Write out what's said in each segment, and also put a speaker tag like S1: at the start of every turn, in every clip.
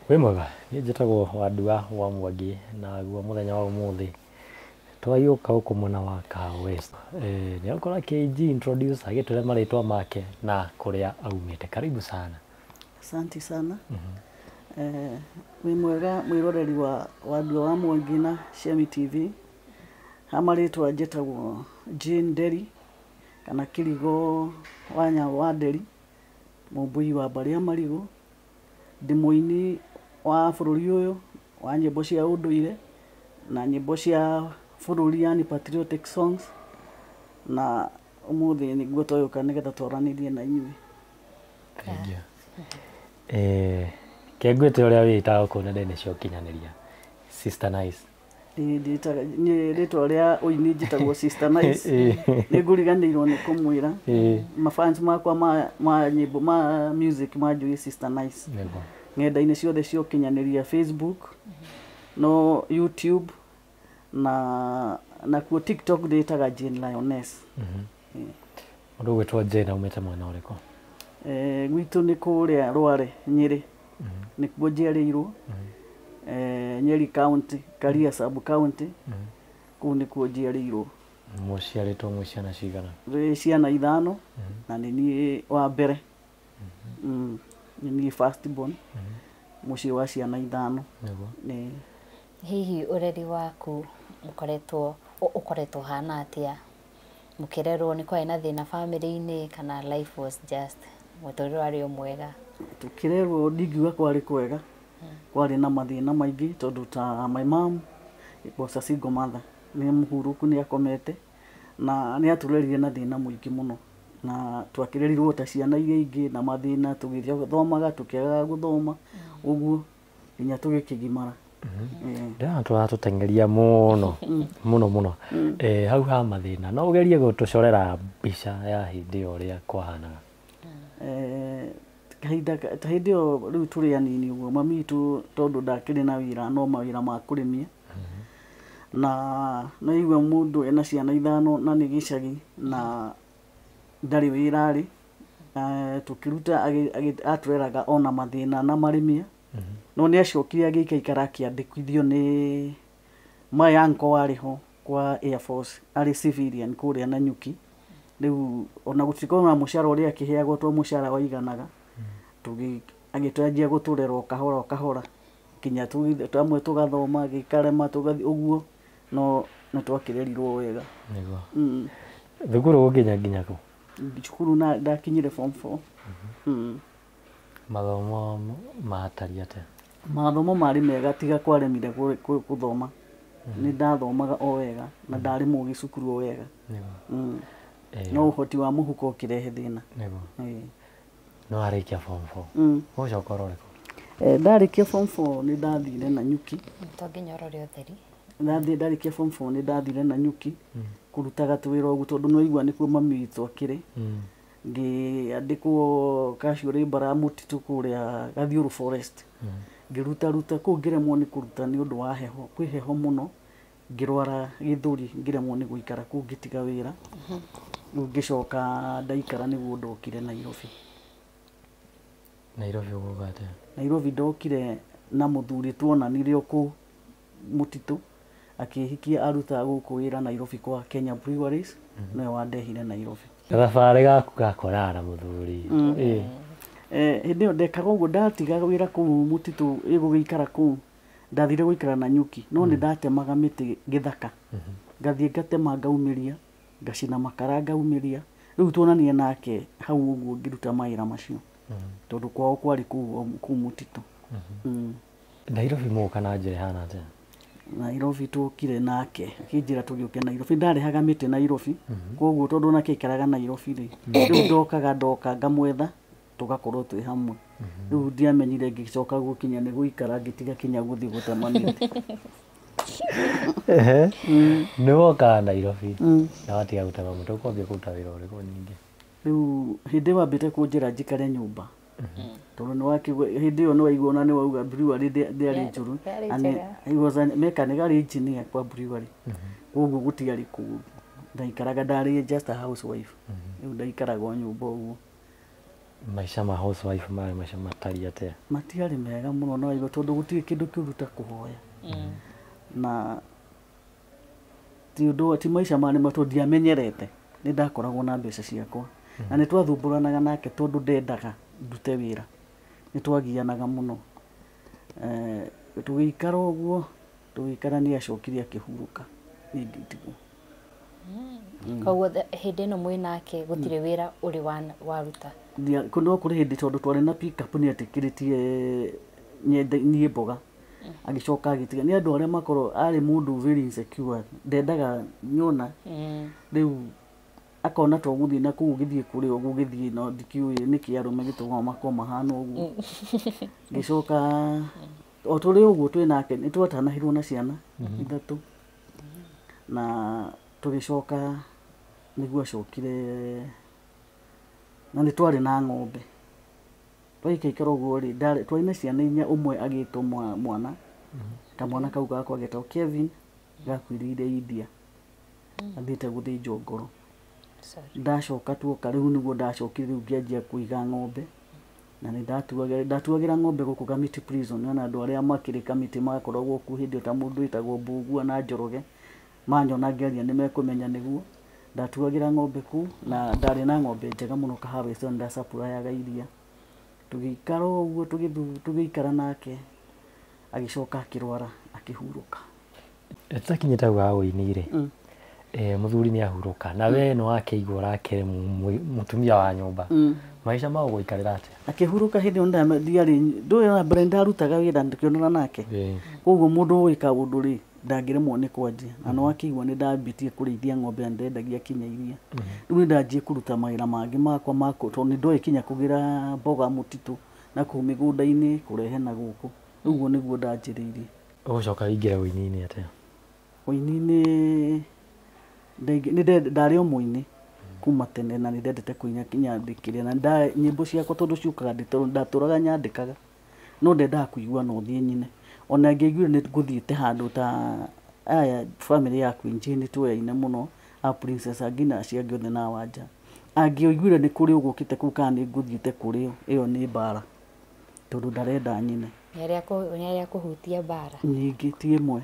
S1: Wĩ mwega, niĩ njĩtagwo Wandua wa Mwangi na guo mũthenya wa ũmũthĩ twagĩũka gũkũ mwena wa Kahawa West. Nĩ ũkora KG introduce agĩtũre marĩtwa make na kũrĩa aumĩte. Karibu sana.
S2: Asante sana. Wĩ mwega mwĩroreri wa Wandua wa Mwangi na Shemi TV. Marĩtwa njĩtagwo Jane Nderi kana Kirigo wa Nderi, mũmbui wa Mbarĩ Marigũ. Ndĩ mũini wa bũrũri ũyũ wa nyĩmbo cia ũndũire na nyĩmbo cia bũrũri, yani patriotic songs, na ũmũthĩ nĩguo twagĩũka nĩgetha twaranĩrie na inyuĩ.
S1: Kengwĩte ũrĩa wĩĩtaga gũkũ nenda-inĩ cia ũkinyanĩria, Sister Nice.
S2: Rĩtwa rĩa ũini njĩtagwo Sister Nice. Nĩngũriganĩirwo nĩ kũmwĩra mafans makwa ma nyĩmbo ma music manjũĩ Sister Nice ng'enda-inĩ ciothe cia ũkinyanĩria, Facebook no YouTube na kuo TikTok ndĩtaga Jane Lioness.
S1: Mũndũ ũgwĩtwo Jane aumĩte mwena ũrĩkũ?
S2: Gwitũ nĩ kũrĩa Rware, Nyĩrĩ, nĩkuo njiarĩirwo. Nyeri County, Karia Sub County, kũu nĩkuo njiarĩirwo.
S1: Mũciarĩtwo mwĩ ciana cigana?
S2: Ciana 5 na nĩ niĩ wa mbere. Nĩ niĩ first born mũciĩ wa ciana 5.
S3: Hihi ũreri waku ũkoretwo hana atĩa? Mũkĩrerwo nĩ kwarĩ na thĩna family-inĩ kana life was just mũtũrĩre warĩ o mwega?
S2: Tũkĩrerwo ndingiuga kwarĩ kwega, kwarĩ na mathĩna maingĩ tondũ ta my mom was a single mother, nĩ mũhurũku, nĩ akomete na nĩ atũrerire na thĩna mũingĩ mũno, na twakĩrerirwo ta ciana iria ingĩ na mathĩna, tũgĩthiĩ gũthomaga tũkĩagaga gũthoma ũguo nginya tũgĩkĩgimara.
S1: Ndĩrona tũratũteng'eria mũno mũno. Hau ha mathĩna, no ũgerie gũtũcorera mbica ya hĩndĩ ĩyo ũrĩa kwahanaga?
S2: Ta hĩndĩ ĩyo rĩu tũrĩ anini ũguo, mami witũ tondũ ndakĩrĩ na wĩra no mawĩra ma kũrĩmia, na naigua mũndũ ena ciana 5 na nĩ gĩcagi na ndarĩ wĩra rĩ, tũkĩruta atwĩraga ona mathĩna na marĩmia, no nĩ acokire agĩikaikara akĩandĩkithio nĩ my uncle warĩ ho kwa Air Force, arĩ civilian kũrĩa Nanyuki. Rĩu ona gũtirĩ na mũcara ũrĩa akĩheagwo to mũcara waiganaga, agĩtwanjia gũtũrera o kahora o kahora nginya twamwe tũgathoma gĩkarema tũgathiĩ ũguo, no twakĩrerirwo wega.
S1: Thukuru gũkinya nginya kũ?
S2: Cukuru ndakinyire form 4.
S1: Mathomo matariĩ atĩa?
S2: Mathomo marĩ mega, tiga kwaremire gũthoma. Nĩ ndathomaga o wega na ndarĩ mũgĩ cukuru o wega, no ũhoti wa mũhuko ũkĩrehe thĩna.
S1: No arĩkia form 4 ũcoka ũroreko?
S2: Ndarĩkia form 4 nĩ ndathire Nanyuki.
S3: Tonginya ũrore ũtheri.
S2: Ndarĩkia form 4 nĩ ndathire Nanyuki kũrutaga tũwĩra ũguo tondũ nĩ waigua nĩkuo mami witũ akĩrĩ. Ngĩandĩkwo casual labourer mũtitũ kũrĩa Gathiũrũ forest, ngĩruta kũu ngĩremwo nĩ kũruta nĩ ũndũ wa heho, kwĩ heho mũno, ngĩrwara gĩthũri, ngĩremwo nĩ gũikara kũu ngĩtiga wĩra. Rĩu ngĩcoka ndaikara nĩguo ndokire Nairobi.
S1: Nairobi ũgũka atĩa?
S2: Nairobi ndokire na mũthuri tuonanire o kũu mũtitũ, akĩhikia arutaga gũkũ wĩra Nairobi kwa Kenya Breweries, nĩwe wandehire Nairobi.
S1: Thabarĩ gaku gakorana na mũthuri?
S2: Hĩndĩ ĩyo ndekaga ũguo, ndatiga wĩra kũu mũtitũ gũgĩikara kũu, ndathire gũikara Nanyuki, no nĩ ndatemaga mĩtĩ gĩthaka, ngathiĩ ngatema ngaumĩria, ngacina makara ngaumĩria. Rĩu tuonanie nake hau ũguo ngĩruta mawĩra macio tondũ kwao kwarĩ kũu mũtitũ.
S1: Nairobi mũka na njĩra ihana atĩa?
S2: Nairobi tũkire nake akĩnjĩra tũgĩũke Nairobi, ndarehaga mĩtĩ Nairobi, koguo tondũ nake aikaraga Nairobi rĩ, rĩu ndoka ngamwetha tũgakorwo twĩ hamwe. Rĩu ndiamenyire ngĩcoka gũkinya nĩ gũikara, ngĩtiga kinya gũthiĩ gũtema mĩtĩ.
S1: Nĩ wokaga Nairobi na watiga gũtema mĩtĩ, ũkwambia kũruta wĩra ũrĩkũ ningĩ?
S2: Rĩu hĩndĩ wambĩte kũnjĩra njikare nyũmba, tondũ hĩndĩ ĩyo nĩ waigua ona nĩ wauga brewery ndĩarĩ njũru, mechanic arĩ engineer kwa brewery, koguo gũtiarĩ kũu, ndaikaraga ndarĩ just a housewife. Rĩu ndaikaraga o nyũmba ũguo.
S1: Maisha ma housewife marĩ maisha matariĩ atĩa?
S2: Matiarĩ mega mũno na waigua tondũ gũtirĩ kĩndũ kĩũru ta kũhoya. Na ti maica marĩ tondũ ndiamenyerete, nĩ ndakoragwo na mbeca ciakwa. Na nĩ twathumbũranaga nake tondũ ndendaga ndute wĩra. Nĩ twagianaga mũno. Tũgĩikara ũguo, tũgĩikara nĩ acokire akĩhurũka. Niĩ ngĩtigwo.
S3: Koguo hĩndĩ ĩno mwĩ nake gũtirĩ wĩra ũrĩ waruta?
S2: No kũrĩ hĩndĩ tondũ twarĩ na pick up nĩ etĩkĩrĩtie niĩ mboga. Agĩcoka agĩtiga. Nĩ andũ arĩa makorwo arĩ mũndũ very insecure. Ndendaga nyona. Rĩu akona to gũthiĩ na kũu ũgĩthiĩ kũrĩ ũguo ũgĩthiĩ no ndikĩũĩ nĩkĩ arũme gĩtũmaga makorwo mahana ũguo. Ngĩcoka o tũrĩ ũguo twĩ nake nĩ twatanahirwo na ciana ithatũ. Na tũgĩcoka nĩguo acokire na nĩ twarĩ na ng'ombe. Twaikaikara ũguo rĩ, twarĩ na ciana inya, ũmwe agĩtwo mwana. Kamwana kau gakwa getagwo Kevin gakuĩrĩire India. Athiĩte gũthĩnjwo ngoro. Ndacoka tuoka rĩu nĩguo ndacokire rĩu ngĩanjia kũiga ng'ombe. Na nĩ ndatuagĩra ng'ombe gũkũ Kamiti Prison. Na andũ arĩa makĩrĩ Kamiti makoragwo kuo hĩndĩ ta mũndũ wĩtagwo Mbugua na Njoroge. Manyona ngĩaria nĩ mekũmenya nĩguo. Ndatuagĩra ng'ombe kũu na ndarĩ na ng'ombe njega mũno Kaharũ ndacapurayaga iria. Tũgĩikara ũguo tũgĩikara nake agĩcoka akĩrwara akĩhurũka.
S1: Tũtakinyĩte hau ha ũini-rĩ, mũthuri nĩ ahurũka na we nĩ wakĩigua ũrakĩrĩ mũtumia wa nyũmba. Maica mau gũikarĩra atĩa?
S2: Akĩhurũka hĩndĩ ĩyo ndũĩ ona mbere ndarutaga wĩra ndĩkĩonana nake. Koguo mũndũ gwĩka ũndũ rĩ ndangĩremwo nĩ kwanjia. Na no akĩigua nĩ ndambĩtie kũrĩithia ng'ombe na ndendagia kinya iria. Rĩu nĩ ndanjie kũruta mawĩra mangĩ makwa tondũ nĩ ndoĩ kinya kũgĩra mboga mũtitũ na kũu mĩgũnda-inĩ kũrehe na gũkũ. Ũguo nĩguo ndanjĩrĩirie.
S1: Ũgũcoka wĩingĩre ũini-inĩ atĩa?
S2: Ũini-inĩ ndarĩ o mũini kuma tene na nĩ ndendete kũina kinya ndĩkĩrĩa na nyĩmbo ciakwa tondũ ciũkaga ndatũraga nyandĩkaga. No ndendaga kũigua no thiĩ nyine. Ona ngĩiguire nĩ ngũthiĩte handũ ta aya family ya Queen Jane tũyaine mũno, a Princess Angina acio angĩ othe na Wanja. Angĩoiguire nĩ kũrĩ ũgũkĩte kũu kana nĩ ngũthiĩte kũrĩ ĩyo nĩ mbara tondũ ndarenda nyine.
S3: Nĩ arĩa kũhutia mbara?
S2: Ningĩ ti ĩmwe.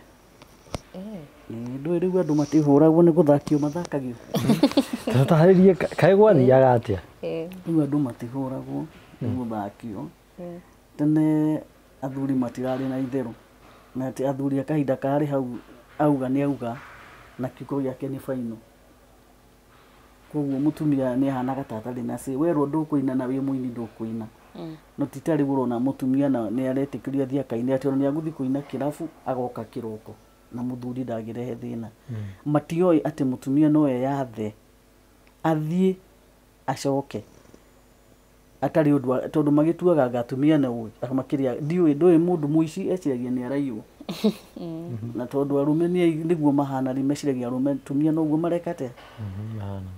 S2: Ndũĩ rĩu andũ matihũragwo nĩ gũthakio mathakagio.
S1: Tũtarĩrie kaĩ gwathiaga atĩa?
S2: Rĩu andũ matihũragwo nĩ gũthakio. Tene athuri matirarĩ na itherũ. Na atĩ athuri a kahinda karĩ hau auga nĩ auga na kiugo gĩake nĩ final. Koguo mũtumia nĩ ahanaga ta atarĩ na say. Werwo ndũkũina na wĩ mũini ndũkũina. No ti ta rĩu ũrona mũtumia nĩ aretĩkĩrio athiĩ akaine atĩ nĩ agũthiĩ kũina kĩrabu agoka kĩroko na mũthuri ndangĩrehe thĩna. Matioĩ atĩ mũtumia no eyathe athiĩ acoke atarĩ ũndũ tondũ magĩtuaga atumia na makĩria ndũĩ mũndũ mũici eciragia nĩ araiywo. Na tondũ arume nĩguo mahana rĩ meciragia arume atumia noguo marekate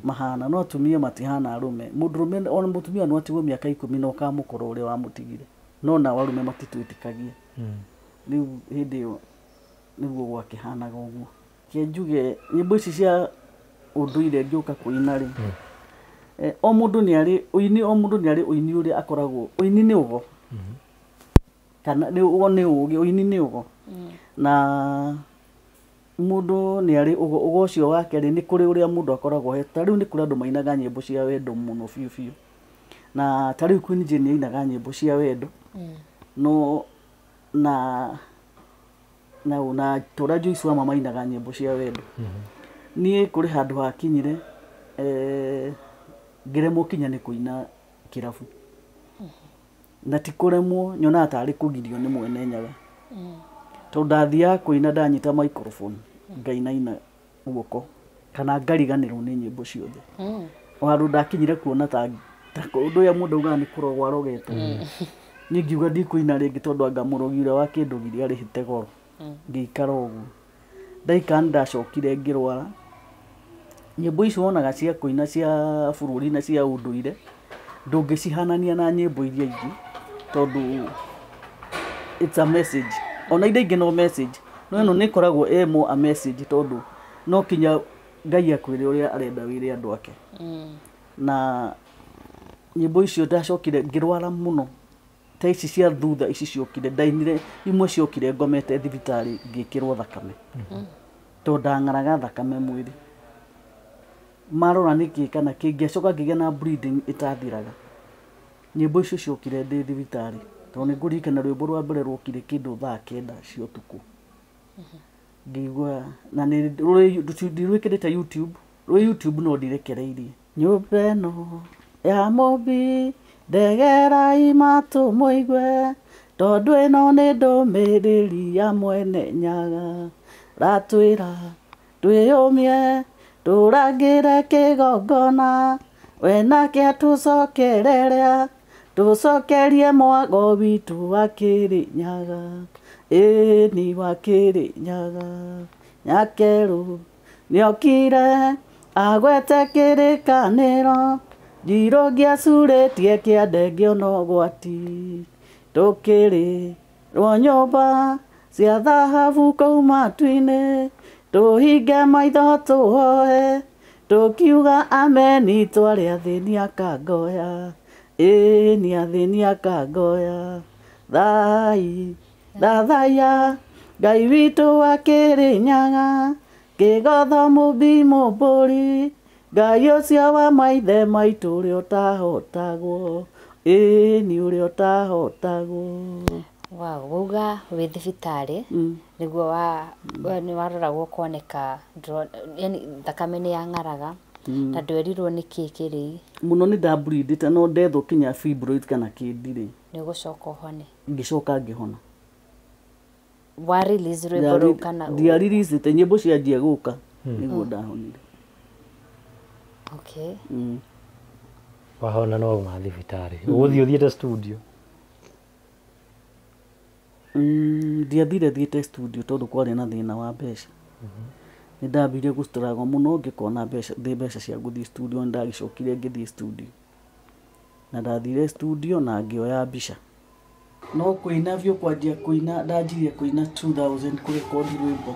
S2: mahana no atumia matihana arume. Mũndũrũme ona mũtumia no atigwo mĩaka 10 na ũkamũkora ũrĩa wamũtigire. No nao arume matitwĩtĩkagia. Rĩu hĩndĩ ĩyo nĩguo gwakĩhanaga ũguo. Kĩnjuge nyĩmbo ici cia ũndũire ngĩũka kũina rĩ, o mũndũ nĩ arĩ ũini ũrĩa akoragwo. Ũini nĩ ũgo kana nĩ ũgĩ. Ũini nĩ ũgo na mũndũ nĩ arĩ ũgo ũcio wake rĩ nĩ kũrĩ ũrĩa mũndũ akoragwo he. Ta rĩu nĩ kũrĩ andũ mainaga nyĩmbo cia wendo mũno biũ biũ. Na ta rĩu Queen Jane ainaga nyĩmbo cia wendo. No na Tora Joyce wa mainaga nyĩmbo cia wendo. Niĩ kũrĩ handũ hakinyire ngĩremwo kinya nĩ kũina kĩrabu. Na ti kũremwo nyonaga tarĩ kũgirio nĩ mwene nyaga. Tondũ ndathiaga kũina ndanyita microphone ngainaina guoko kana ngariganĩrwo nĩ nyĩmbo ciothe. O handũ ndakinyire kuona ta ũndũ ũrĩa mũndũ augaga nĩ kũrogwo arogetwo. Niĩ ngiuga ndikũina rĩngĩ tondũ anga mũrogi ũrĩa wa kĩndũgiria arĩhĩte goro. Ngĩikara ũguo. Ndaikara ndacokire ngĩrwara. Nyĩmbo icio wonaga cia kũina cia bũrũri na cia ũndũire ndũngĩcihanania na nyĩmbo iria ingĩ tondũ it's a message. Ona iria ingĩ no message. No ĩno nĩ ĩkoragwo more a message tondũ no kinya Ngai akwĩre ũrĩa arenda wĩre andũ ake. Na nyimbo icio ndacokire ngirwara muno ta ici cia thutha ici ciokire ndainire imwe ciokire ngomete thibitari ngikirwo thakame to ndang'araga thakame mwiri marora niki kana kingiacoka ngigĩa na bleeding itathiraga nyimbo icio ciokire ndi thibitari to nĩ ngũririkana rwĩmbo rwa mbere rwokire kĩndũ thaa 9 cia ũtukũ ngigua na nĩ ndirwĩkĩrĩte YouTube no ndirekereirie nyũmba ĩno ya Mũmbi ndegerai matũ mũigue tondũ ĩno nĩ ndũmĩrĩri ya Mwene Nyaga ratwĩra twĩyũmie tũrangĩre kĩgongona we nake atũcokereria tũcokerie mwago witũ wa Kĩrĩnyaga ĩni wa Kĩrĩnyaga Nyakerũ nĩokire agwete kĩrĩkanĩro njirũ ngĩacurĩtie kĩande ngĩona ũgwati tũkĩrĩrwo nyũmba cia thahabu kũu matu-inĩ tũhinge maitho tũhoe tũkiuga ameni twarĩ athĩni akangoya ĩni athĩni akangoya thai thathaia Ngai witũ wa Kĩrĩnyaga kĩgotho Mũmbi Mũmbũri Ngai ũcio wa maithe maitũ ũrĩa ũtahotagwo ĩni ũrĩa ũtahotagwo.
S3: Wow, wauga wĩ thibitarĩ nĩguo nĩ waroragwo kuoneka yani thakame nĩ yang'araga na ndwerirwo nĩ kĩĩ kĩrĩ
S2: muno nĩ ndambleedĩte no ndethwo kinya fibroid kana kĩndirĩ
S3: nĩ ũgũcoka ũhone
S2: ngĩcoka ngĩhona
S3: wa release rwĩmbo rũu kana
S2: ndia release te nyĩmbo cianjia gũka nĩguo ndahonire.
S3: Okay.
S1: Wahona no uma thibitarĩ ũgũthiĩ ũthiĩte studio
S2: ndiathire thiĩte studio tondũ kwarĩ na thĩna wa mbeca nĩ ndambire gũstruggle mũno ngĩkona mbeca cia gũthiĩ studio nĩ ndagĩcokire ngĩthiĩ studio na ndathire studio na ngĩoya mbica no kũina biũ kwanjia kũina ndanjirie kũina 2000 kũrekondi rwĩmbo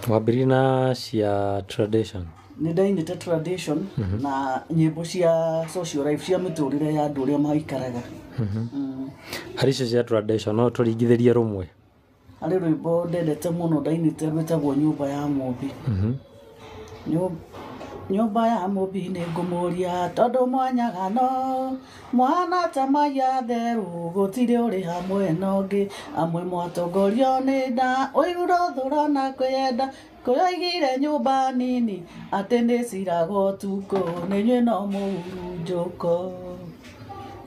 S1: wambĩrĩirie na cia tradition
S2: nĩ ndainĩte tradition na nyĩmbo cia social life cia mĩtũrĩre ya andũ ũrĩa maikaraga
S1: harĩ icio cia tradition no tũringithĩrie rũmwe
S2: harĩ rwĩmbo ndendete mũno ndainĩte rwĩtagwo nyũmba ya Mũmbi nyũmba ya Mũmbi nĩ ngũmũria tondũ mwanyagano mwana ta maya therũ gũtirĩ ũrĩ hamwe na ũngĩ amwe mwatongorio nĩ nda ũihũro thũra na kwenda kũyoigire nyũmba nini atĩ nĩ ciragwo tukũ nĩ inyuĩ no mũhurunjũko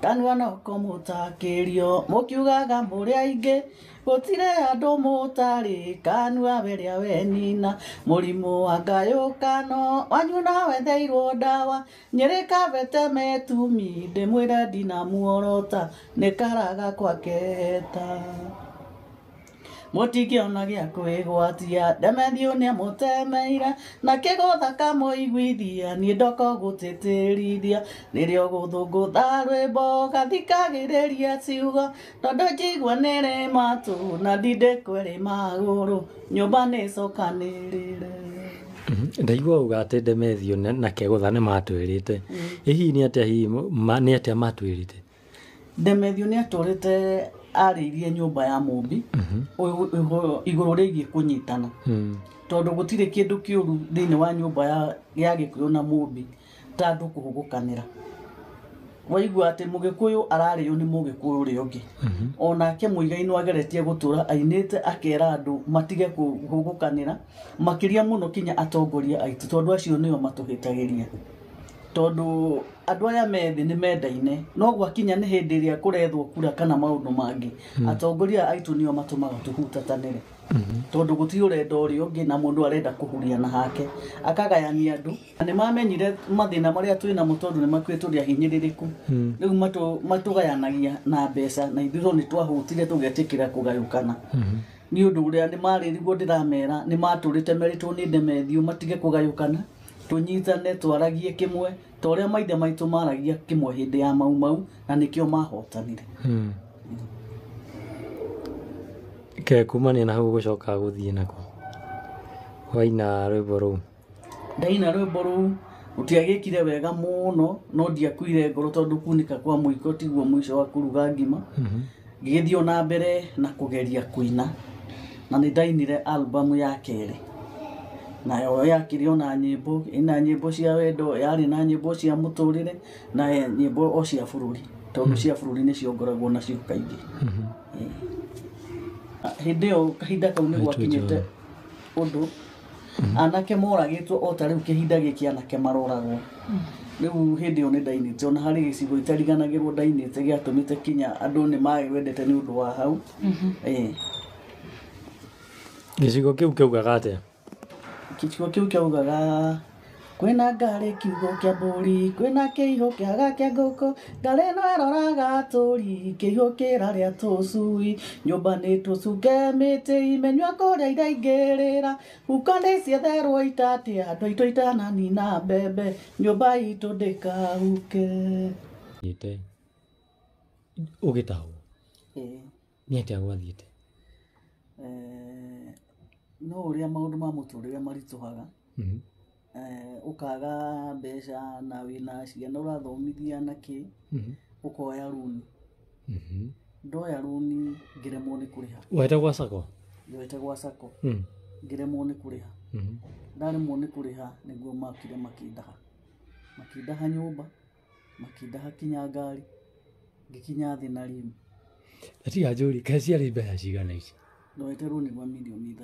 S2: kanua no kũmũtakĩrio mũkiugaga mũrĩ aingĩ gũtirĩ andũ mũtarĩ kanua werĩa wenina mũrimũ wa ngayũkano wanyu na wetheirwo ndawa nyĩrĩka vete metumi ndĩmwĩre ndinamuorota nĩ karaga kwakeheta mũtingĩona gĩa kwĩgwatia Ndemethio nĩ amũtemeire na kĩgũtha kamũiguithia niĩ ndoko gũtĩtĩrithia rĩrĩa ũgũthũngũtha rwĩmbo gathikagĩrĩria ciugo tondũ njigua nĩrĩ matũ na ndindĩkwĩrĩ magũrũ nyũmba nĩ cokanĩrĩre.
S1: ndaigua uga atĩ Ndemethio na kĩgũtha nĩ matwĩrĩte hihi nĩ atĩa matwĩrĩte?
S2: Ndemethio nĩ atũrĩte arĩirie nyũmba ya Mũmbi igũrũ rĩgiĩ kũnyitana tondũ gũtirĩ kĩndũ kĩũru thĩinĩ wa nyũmba ya Gĩkũyũ na Mũmbi ta andũ kũhũgũkanĩra. Waigua atĩ Mũgĩkũyũ ararĩo nĩ Mũgĩkũyũ ũrĩa ũngĩ onake Mũigai ageretie gũtũra ainĩte akera andũ matige kũhũgũkanĩra makĩria mũno kinya atongoria aitũ tondũ acio nĩo matũhĩtagĩria tondũ andũ aya methĩ nĩ mendaine no gwakinya nĩ hĩndĩ ĩrĩa kũrethwo kura kana maũndũ mangĩ atongoria aitũ nĩo matũmaga tũhutatanĩre tondũ gũtirĩ ũrenda ũrĩa ũngĩ na mũndũ arenda kũhuria na hake akagayania andũ. Nĩ mamenyire mathĩna marĩa twĩnamo tondũ nĩ makwĩ tũrĩ ahinyĩrĩrĩku rĩu matũgayanagia na mbeca na ithuĩ nĩ twahũtire tũgetĩkĩra kũgayũkana nĩ ũndũ ũrĩa nĩ marĩriguo ndĩramera nĩ matũrĩte merĩtwo nĩ Ndemethio matige kũgayũkana tũnyitane twaragie kĩmwe ta ũrĩa maithe maitũ maragia kĩmwe hĩndĩ ya mau na nĩkĩo mahotanire.
S1: Kumania na hau gũcoka gũthiĩ nako waina rwĩmbo rũu?
S2: Ndaina rwĩmbo rũu utiagikire wega muno no ndiakuire ngoro tondu kunika kwa muiko tiguo mwisho wa kuruga ngima ngigithio na mbere na kugeria kuina na ni ndainire album ya kere nayo yakire ona nyimbo ina nyimbo cia wendo yari na nyimbo cia muturire na nyimbo o cia bururi tondu cia bururi ni cio ngoragwo nacio kaingi hindi yo kahinda kau ni gwakinyete undu anake moragitwo o ta riu kihinda giki anake maroragwo riu hindi yo ni ndainite ona hari gicigo itariganagirwo ndainite giatumite kinya andu ni magwendete ni undu wa hau
S1: gicigo kiu kiugaga atia
S2: gicigo kiu kiugaga kwina ngari kiugo kia mburi kwina kiiho kiaga kia ngũkũ ngari no eroraga tũri kiiho kĩraria tũcui nyũmba nĩ tũcunge mĩtĩ imenywa kũrĩa iraingĩrĩra huko nĩ cietherwo itatia andũ aitũ itananina mbembe nyũmba itũ ndĩkahuke
S1: nyite ugitahwo ni atia gwathiĩte
S2: no ũrĩa maũndũ ma mũtũrĩre maritũhaga ukaga mbeca na wina ciana urathomithia na ki ukoya runi ndoya runi ngiremwo ni kuriha
S1: wete gwa sako
S2: ngiremwo ni kuriha ndaremwo ni kuriha niguo makire makindaha nyumba makindaha kinya ngari ngikinya thi na rimu
S1: ati ajuri kasi ari mbeca cigana ici
S2: ndoete runi rwa milioni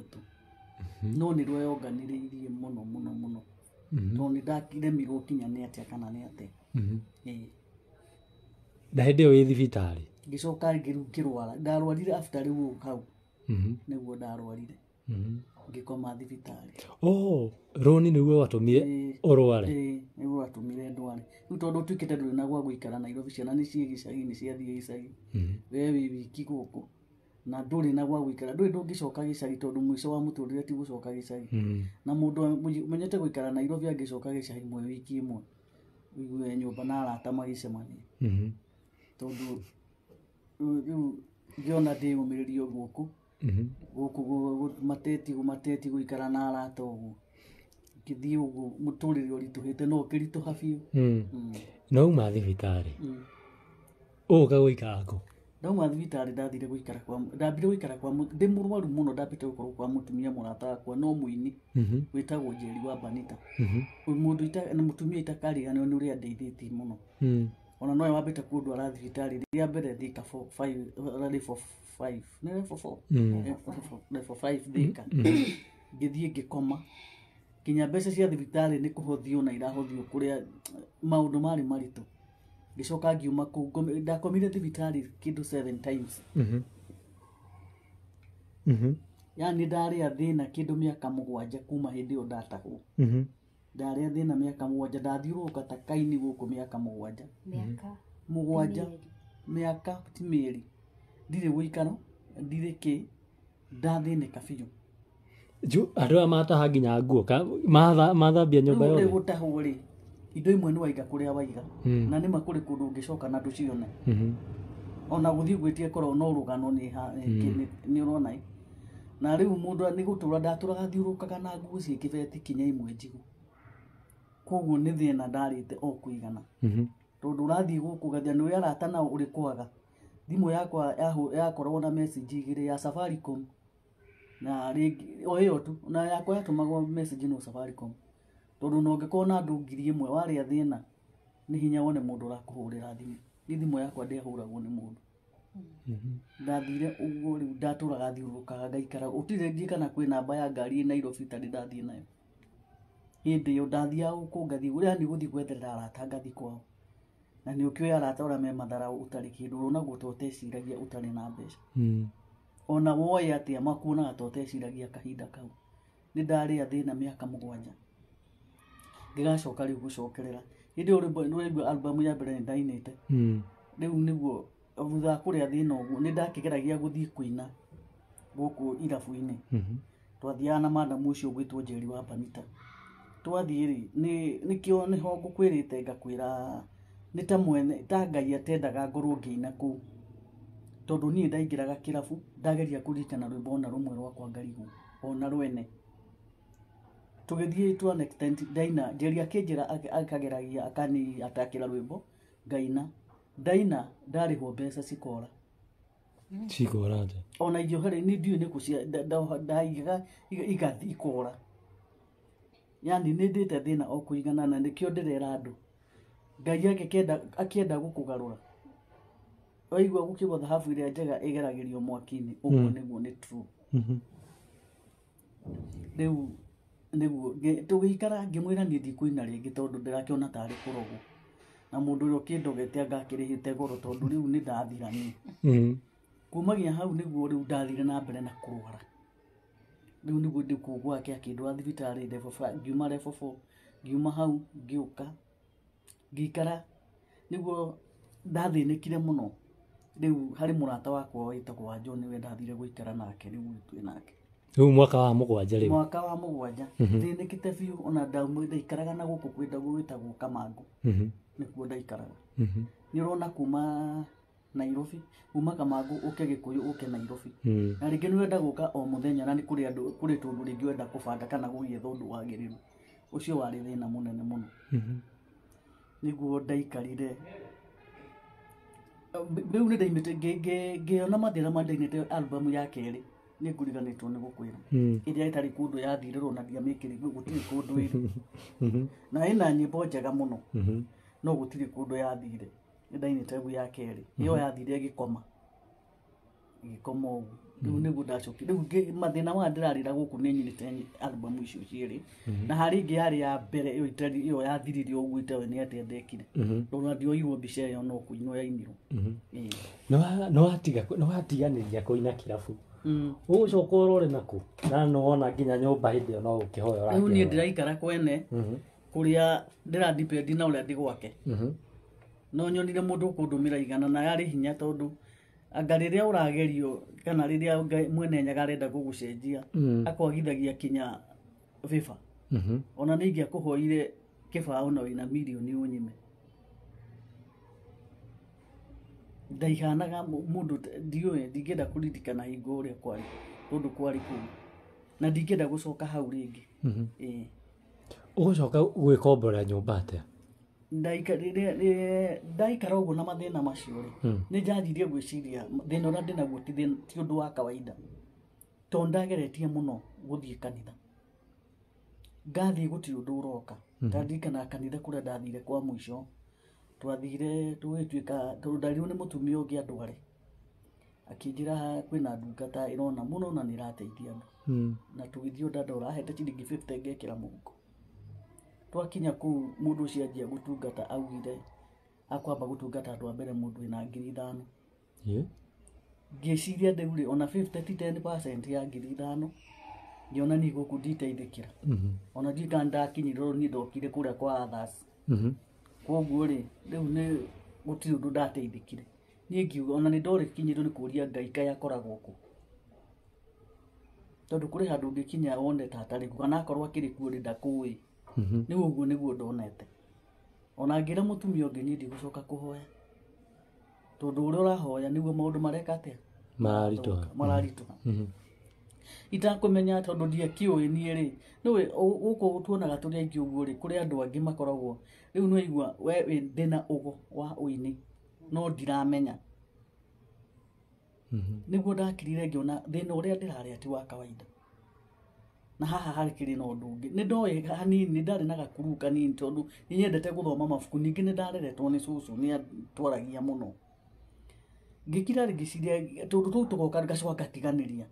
S2: 3 no ni rweyonganiririe muno no ni ndakiremirwo kinya ni atia kana ni ate
S1: na hindi yo i thibitari
S2: ngicoka ngirwara ndarwarire after riu hau niguo ndarwarire ngikoma thibitari
S1: roni niguo watumire urware
S2: niguo watumire ndware riu tondu twikite nduri na gwa guikara Nairobi ciana ni cie gicagi ciathie gicagi we wi wiki guku na nduri na gwa guikara nduri ndungicoka gicagi tondu mwisho wa muturire ti gucoka gicagi na mundu menyete guikara Nairobi angicoka gicagi mwe wiki imwe wigue nyumba na arata magicemania tondu riu ngiona ndiumiririo guku mateti guikara na arata uguo ngithii uguo muturire urituhite no kirituha biu
S1: no uma thibitari uga guikara ko
S2: ndauma thibitari ndathire guikara kwa ndambire guikara kwa ndi murwaru muno ndapite gukorwo kwa mutumia murata wakwa no muini witagwo Njeri wa Banita mundu na mutumia itakariganio ni uria ndeithĩtie muno ona no wambite kundwara thibitari ria mbere thika 5 thika ngithie ngikoma kinya mbeca cia thibitari ni kuhothio na irahothio kuria maundu mari maritu gicoka ngiuma ku ndakomire thibitari kindu 7 times yani ndari athina kindu miaka 7 kuma hindi yo ndatagwo ndari athina miaka 7 ndathiuruka ta kaini guku miaka 7 miaka ti mieri ndire guikaro ndire ki ndathinika biu
S1: andu aya mataha nginya nguo mathambia nyumba yothe
S2: gutahwo ri indo imwe ni waiga kuria waiga na ni makuri kundu ngicoka na nducione ona guthii gwitie koro no rugano ni urona na riu mundu ni gutura ndaturaga thiurukaga na nguo cie kibeti kinya imwe njigu koguo ni thina ndarite o kuigana tondu urathii guku gathia ni arata na uri kwaga thimu yakwa yakorwo na message igire ya Safaricom na ringi o hiyo tu na yakwa yatumagwo message no Safaricom tondu no ngikorwo na andu 1000 wari athina ni hinya wone mundu urakuhurira thimu thimu yakwa ndihuragwo ni mundu ndathire uguo riu ndaturaga thiurukaga ngaikara utire ngikana kwi namba ya ngari Nairobi tari ndathie nayo hindi yo ndathia uku ngathi uria ni guthi gwetherera arata ngathi kwao na ni ukioya arata ura me mathara utari kindu rona gutoteciragia utari na mbeca ona woye atia makuona atoteciragia kahinda kau ni ndari athina miaka 7 ngigacoka riu gucokerera hindi uri album ya mbere ndainite riu niguo thutha kuria thina uguo ni ndakigeragia guthii kuina guku irabu-ini twathiaga na madam ucio gwitwo Njeri wa Banita twathie ri nikio niho ngukwirite ngakwira ni ta mwene ta Ngai atendaga ngorwo ngiina ku tondu nie ndaingiraga kirabu ndageria kuririkana rwimbo na rumwe rwakwa ngarigu ona rwene tugithie twa next time Daina Njeri akinjira akageragia akani atakira rwimbo ngaina Daina ndarihwo mbeca cikora
S1: Cikoraje.
S2: ona ijohere ni ndiu ni kucia ndaiga igathi ikora yani nä ndä te thä na o kå igana na nä kä o ndä rera andå Ngai akienda gå kå garå ra waigua gå kä go thahabu ä rä a njega ä geragä rio mwaki-inä å guo nä guo nä rä u nä guo tå gä ikara ngä mwä ra niä ndikå ina rä ngä tondå ndä rakä ona tarä kå rogwo na må ndå å rä a å kä ndogete angakä rä hä te goro tondå rä u nä ndathiranie kumagia hau nä guo rä u ndathire na mbere na kå rwara rä u nä guo ndä kå gwake akä ndwara thibitarä ngiuma rebofo ngiuma hau ngä å ka ngä ikara nä guo ndathä nä kire må no rä u harä må rata wakwa wä tagwo wa John nä we ndathire gå ikara nake rä u twä nake
S1: Rĩu mwaka wa 7 rĩu.
S2: Mwaka wa 7 thä nä kä te biå ona ndaikaraga na gå kå kwä ndagwo wä tagwo Kamangå nä kuo ndaikaraga nä å rona kuma Nairobi kuma Kamangå å ke gä kå yå å ke Nairobi na rä ngä nä wenda gå ka o må thenya na nä kå rä tå ndå rä ngä wenda kå banda kana gå gĩetha å ndå wagä rä ru å cio warä thä na må nene må no nä guo ndaikarire rä u nä ndaimä te ngä ona mathä ra mandainä te albamu ya kerä nä ngå riganä two nä gå kwä ra ä rä a ä tarä kå ndå yathirä rwo na ndiamä kä rä gå tirä kå ndå ä rä na ä na nyä mbo njega må no no gå tirä kå ndå yathire nä ndainä te ya kerä ä yo yathire gä koma å guo rä u nä guo ndacoki rä u mathä na maya ndä rarä ra gå kå nä nyinä te albamu icio cierä na harä ingä yarä ya mbere ä yo yathiririe å guo itewe nä atä ndekire tondå ndioirwo mbica ä yo no kå inwo yainirwo
S1: nä watiganä ria kå ina kä rabu å gå coka å rore nakå na no wona nginya nyå mba hä ndä ä yo no gå kä hoya
S2: rä u niä ndä raikara kwene kå rä a ndä randipendi na å rä a ndä gwake no nyonire må ndå kå ndå mä ra igana na yarä hinya tondå anga rä rä a å ragerio kana rä rä a mwene nyaga arenda gå gå cenjia akwagithagia kinya bĩba ona nä ingä akå hoire kä baå na wä na mirioni å nyime ndaihanaga må ndå ndiå ndingä enda kå ririkana hingo å rä a kwarä tondå kwarä kå na ndingä enda gå coka hau rä ngä
S1: å gå coka gwä kombora nyå mba atä
S2: ndaikara ũguo na mathĩna macio rĩ nĩ njanjirie gwĩciria thĩna ũrĩa ndĩ naguo ti ũndũ wa kawaida tondũ ndageretie mũno gũthiĩ kanitha ngathiĩ gũtirĩ ũndũ ũroka ndandirikana kanitha kũrĩa ndathire kwa mũico twathire tũgĩtuĩka tondũ ndarirwo nĩ mũtumia ũngĩ andware akĩnjĩra kwĩna ndungata ĩrona mũno na nĩ ĩrateithia andũ na tũgĩthiĩ ndandora ahete ciringi 50 ngekĩra mũhuko twakinya kuu mundu ucio anjia gutungata augire akwamba gutungata andu a mbere mundu ina 5,000 ngiciria ndeure ona 50 ti 10% ya 5,000 ngiona ni guku nditeithikira ona ndikanda kinyirwo ni ndokire kuria kwa others koguo ri riu ni gutiri undu ndateithikire ni ngiuga ona ni ndore kinyirwo ni kuria Ngai kai akoragwo ku tondu kuri handu ngikinya wone tatari kana akorwo akiri kuo ri ndakui nä guo nä guo ndonete ona ngä ra må tumia å ngä niä ndigå coka kå hoya tondå å rä a å rahoya nä guo maå ndå mareka atä mararitå itakå menya tondå ndiakä å ä niä rä nä gå kå tuonaga tå rä aingä å guo rä kå rä andå angä makoragwo rä u nä waigua we ndä na å go wa å ini no ndiramenya nä guo ndakirire ngä ona thä na å rä a ndä rarä ati wa kawaida na haha harä kä rä na å ndå å ngä nä ndoä hanini nä ndarä na gakuru kanini tondå nä nyendete gå thoma mabuku ningä nä ndareretwo nä cåcå nä atwaragia må no ngä kira rä ngä ciria tondå tå tå goka ngacoka ngatiganä ria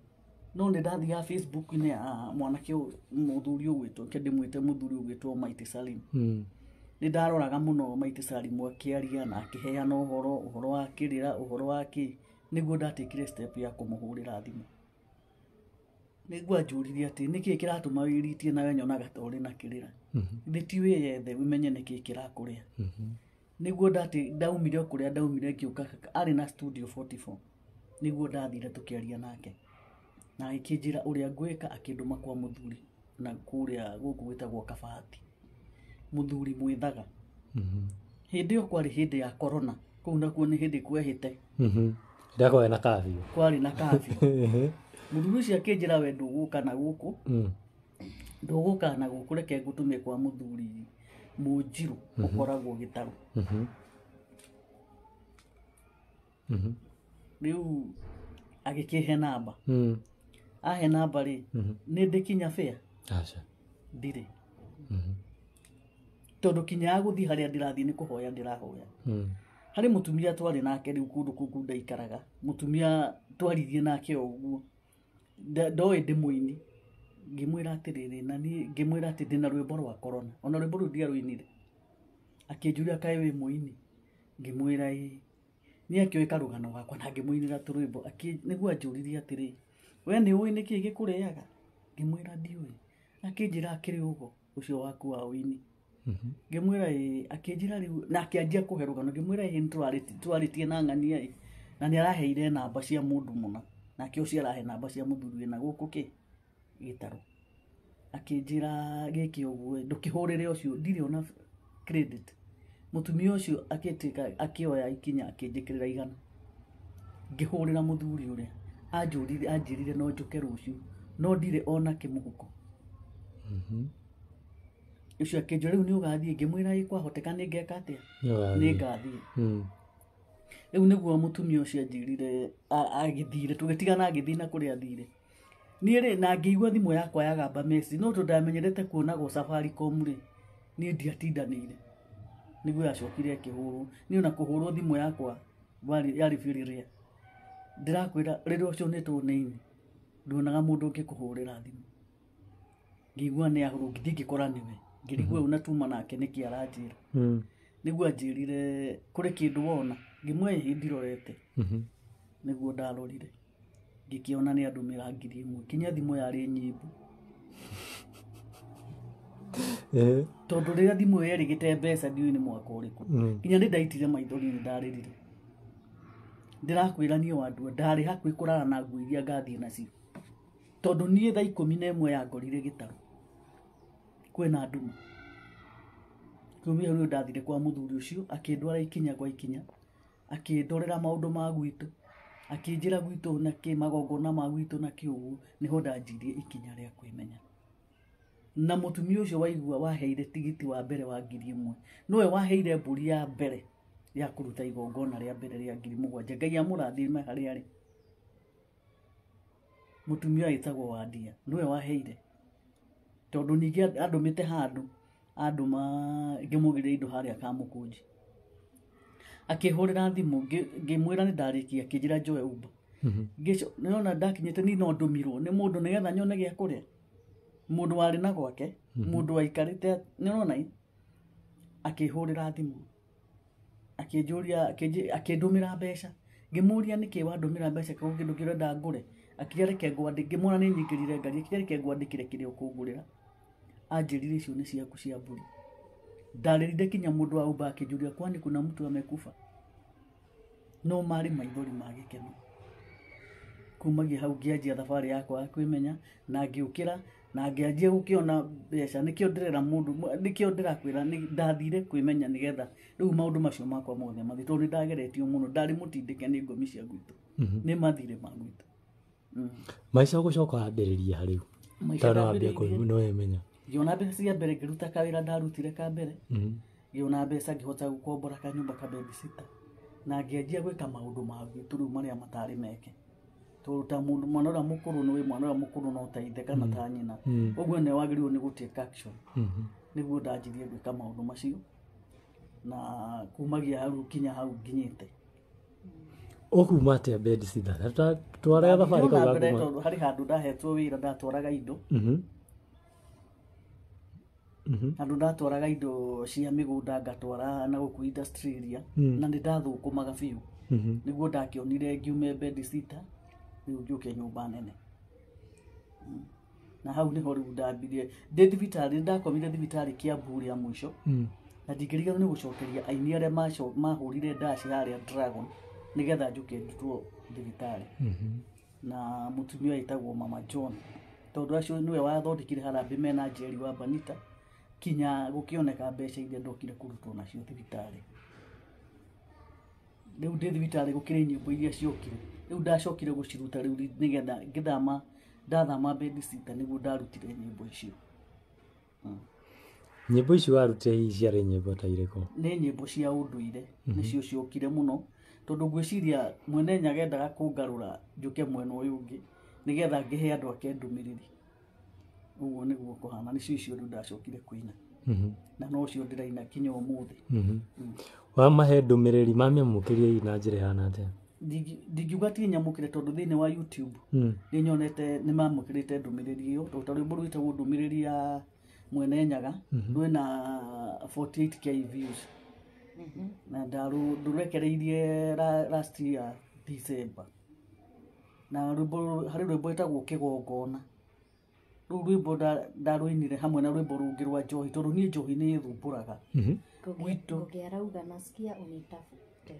S2: no nä ndathiaga Facebook-inä ya mwanake må thuri å gwä two kä ndä mwä te må thuri å gwä two Mighty Salim nä ndaroraga må no Mighty Salim akä aria na akä heana å horo wa kä rä ra å horo wa kä nä guo ndatä step ya kå må hå rä ra thimå nä guo anjåririe atä nä kä kä ratå ma wä ritie nawe nyonaga torä na kä rä ra thä ti wä yethe menye nä kä kä rakå rä a nä guo ndaumire kå rä a ndaumire ngä å ka arä na studio 44 nä guo ndathire tå kä aria nake na agä kä njä ra å rä a ngwä ka akä ndå ma kwa må thuri na kå rä a gå kå gwä tagwo Kabati må thuri mwä thaga hä ndä ä yo kwarä hä ndä ya korona kå u nakuo nä hä ndä kwehä te
S1: ndakorwo na kabiũ
S2: kwarä na kabiũ må thuri å cio akä njä ra we ndå gå ka na gå kå ndũgũkana gũkũ reke ngũtũme kwa mũthuri Mũnjiru ũkoragwo Gĩtarũ. Rĩu agĩkĩhe namba, ahe namba rĩ nĩ ndĩkinya bĩa ndirĩ, tondũ kinya ya gũthiĩ harĩa ndĩrathiĩ nĩ kũhoya ndĩrahoya. Harĩ mũtumia twarĩ nake rĩu kũndũ kũu ndaikaraga, mũtumia twaririe nake o ũguo, ndoĩ ndĩ mũini, ngĩmwĩra atĩrĩrĩ, na niĩ ngĩmwĩra atĩ ndĩna rwĩmbo rwa Corona, ona rwĩmbo rũu ndiarũinire. Akĩnjũria kaĩ wĩ mũini, ngĩmwĩra ĩĩ, nĩ akĩoĩ karũgano gakwa na ngĩmũinĩra tũrwĩmbo. Nĩguo anjũririe atĩrĩ, we nĩ ũĩ nĩkĩ gĩkũrĩaga? Ngĩmwĩra ndiũĩ. Akĩnjĩra akĩrĩ ũgo ũcio waku wa ũini. Ngĩmwĩra ĩĩ, akĩnjĩra rĩu na akĩanjia kũhe rũgano. Ngĩmwĩra ĩĩ nĩtwarĩtie na ng'ania ĩ, na nĩ araheire namba cia mũndũ mũna, nake ũcio arahe namba cia mũthuri wĩna gũkũ kĩ Gĩtarũ. Akĩnjĩra gĩkĩ ũguo, ndũkĩhũrĩre ũcio, ndirĩ ona credit. Mũtumia ũcio akĩoya ikinya akĩnjĩkĩrĩra 100. Ngĩhũrĩra mũthuri ũrĩa, anjĩrire no njũke rũciũ, no ndirĩ ona kĩmũhuko. Ũcio akĩnjũria rĩu nĩ ũgathiĩ? Ngĩmwĩra ĩĩ kwahoteka nĩ ngeka atĩa, nĩ ngathiĩ. Rĩu nĩguo mũtumia ũcio anjĩrire agĩthire, tũgĩtigana agĩthiĩ na kũrĩa athire. Niĩ rĩ na ngĩigua thimũ yakwa yagamba message, no tondũ ndamenyerete kuonagwo Safaricom rĩ, niĩ ndiatindanĩire. Nĩguo yacokire akĩhũrwo, niĩ ona kũhũrwo thimũ yakwa yarĩ very rare. Ndĩrakwĩra rĩrĩa ũcio nĩ tũnini, nduonaga mũndũ ũngĩkũhũrĩra thimũ. Ngĩigua nĩ ahũrwo, ndingĩkora nĩwe, ngĩrigwo ũyũ natuma nake nĩkĩ aranjĩra. Nĩguo anjĩrire kũrĩ kĩndũ wona, ngĩmwĩra ĩĩ ndirorete. Nĩguo ndarorire, ngĩkĩona nĩ andũmĩra 1000, kinya thimũ yarĩ nyimbu. Tondũ rĩrĩa thimũ ĩyo yerĩgĩte mbeca ndiũĩ nĩ mwaka ũrĩkũ, kinya nĩ ndaitire maithori nĩ ndarĩrire. Ndĩrakwĩra niĩ Wandua ndarĩ hakuhĩ kũrara na nguo iria ngathiĩ nacio, tondũ niĩ thaa 11 yangorire Gĩtarũ kwĩna nduma. Kumia rĩu ndathire kwa mũthuri ũcio, akĩndwara ikinya kwa ikinya, akĩndorera maũndũ ma gwitũ, akĩnjĩra gwitũ na kĩ magongona ma gwitũ na kĩ ũguo, nĩho ndanjirie ikinya rĩa kwĩmenya. Na mũtumia ũcio waigua waheire tigiti wa mbere wa 1000, nowe waheire mbũri ya mbere ya kũruta igongona rĩa mbere rĩa 7000. Ngai amũrathime harĩa arĩ. Mũtumia wĩtagwo Wandia niwe waheire, tondũ ningĩ andũmĩte handũ andũma ngĩmũgĩrĩra indo harĩa Kamũkũnji. Akĩhũrĩra thimũ, ngĩmwĩra nĩ ndarĩkia, akĩnjĩra njoe Uber. Nĩona ndakinyĩte ni no ndũmirwo nĩ mũndũ nĩgetha nyone gĩa kũrĩa, mũndũ warĩ na gwake, mũndũ waikarĩte, nĩona akĩhũrĩra thimũ, akĩnjũria, akĩndũmĩra mbeca. Ngĩmũria nĩkĩ wandũmĩra mbeca, kwa kĩndũ kĩrenda ngũre? Akĩnjĩra reke ngwandĩke, ngĩmwona nĩ nyingĩrire ngari, akĩnjĩra reke ngwandĩkĩre kĩrĩa ũkũngũrĩra. Anjĩrire icio nĩ ciaku cia mbũri. Ndarĩrire kinya mũndũ wa Uber akĩnjũria kwani kuna mtu amekufa, no marĩ maithori ma gĩkeno. Kumagia hau ngĩanjia thabarĩ yakwa ya kwĩmenya, na ngĩũkĩra na ngĩanjia gũkĩona mbeca. Nĩkĩo ndĩrera mũndũ, nĩkĩo ndĩrakwĩra ndathire kwĩmenya nĩgetha rĩu maũndũ macio makwa mothe mathi, tondũ nĩndageretio mũno, ndarĩ mũtindĩke nĩ ngomi cia gwitũ, nĩ mathire ma gwitũ.
S1: Maica gũcoka ambĩrĩria harĩu tondũ wambia no wemenya.
S2: Ngĩona mbeca cia mbere, ngĩruta kawĩra ndarutire ka mbere, ngĩona mbeca ngĩhota gũkombora kanyũmba ka babysitter, na ngĩanjia gwĩka maũndũ ma gwitũ rĩu marĩa matarĩ meke. Tondũ ta mũndũ mwana ũrĩa mũkũrũ nĩ mwana ũrĩa mũkũrũ no taithe kana ta nyina, ũguo nĩ wagĩrĩirwo nĩ gũtake action. Nĩguo ndanjirie gwĩka maũndũ macio, na kumagia hau kinya hau nginyĩte.
S1: Ũkuma atĩa babysitter? Twaraga thabarĩ kauga kuma.
S2: Tondũ harĩ handũ ndahetwo wĩra ndatwaraga indo, handũ ndatwaraga indo cia mĩgũnda ngatwara na gũkũ industry area, na nĩ ndathũkũmaga biũ. Nĩguo ndakĩonire ngiume babysitter rĩu njũke nyũmba nene. Na hau nĩho rĩu ndambirie ndĩ thibitarĩ, ndakomire thibitarĩ Kiambu rĩa mũico, na ndingĩriganĩrwo nĩ gũcokeria aini arĩa mahũrire ndaci harĩa Dragon nĩgetha njũke ndutwo thibitarĩ. Na mũtumia wĩtagwo Mama John, tondũ acio nĩwe wathondekire harambĩ mena Njeri wa Banita, kinya gũkĩoneka mbeca iria ndokire kũrutwo nacio thibitarĩ. Rĩu ndĩ thibitarĩ gũkĩrĩ nyĩmbo iria ciokire, rĩu ndacokire gũciruta rĩu nĩgetha ngĩthama, ndathama babysitter nĩguo ndarutire nyĩmbo icio.
S1: Nyĩmbo ici warutire hihi ciarĩ nyĩmbo ta irĩkũ?
S2: Nĩ nyĩmbo cia ũndũire nĩcio ciokire mũno tondũ ngwĩciria Mwene Nyaga endaga kũngarũra njũke mwena ũyũ ũngĩ nĩgetha ngĩhe andũ ake ndũmĩrĩri. Ũguo nĩguo kũhana, nĩcio icio rĩu ndacokire kũina na nocio ndĩraina kinya ũmũthĩ.
S1: Wamahe ndũmĩrĩri mamĩamũkĩrie na njĩra ihana atĩa?
S2: Ndingiuga ti nyamũkĩre tondũ thĩinĩ wa YouTube nĩ nyonete nĩ mamũkĩrĩte ndũmĩrĩri ĩyo tondũ ta rwĩmbo rwĩtagwo ndũmĩrĩri ya Mwene Nyaga rwĩna 48k views na ndũrekereirie last year December, na harĩ rwĩmbo rwĩtagwo kĩgongona. Rũu rwĩmbo ndarũinire hamwe na rwĩmbo rũngĩ rwa njohi tondũ niĩ njohi nĩ ĩthumbũraga gwitũ.
S3: Ngĩarauga nasikia unitafute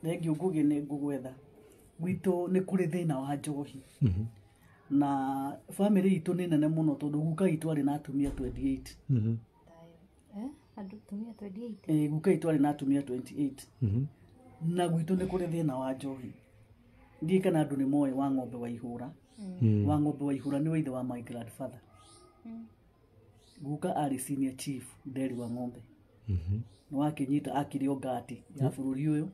S2: Thengiũ Ngũgĩ nĩ ngũgwetha. Gwitũ nĩ kũrĩ thĩna wa njohi na bamĩrĩ itũ nĩ nene mũno tondũ guka itũ arĩ na atumia 28.
S3: atumia 28?
S2: Guka itũ arĩ na atumia 28 na gwitũ nĩ kũrĩ thĩna wa njohi. Ndiĩ kana andũ nĩ moĩ Wang'ombe wa Ihũra. Wang'ombe wa Ihũra nĩ ithe wa my grandfather. Guka arĩ senior chief Nderi Wang'ombe. Nĩ wakĩnyita akĩrĩ o ngati ya bũrũri ũyũ.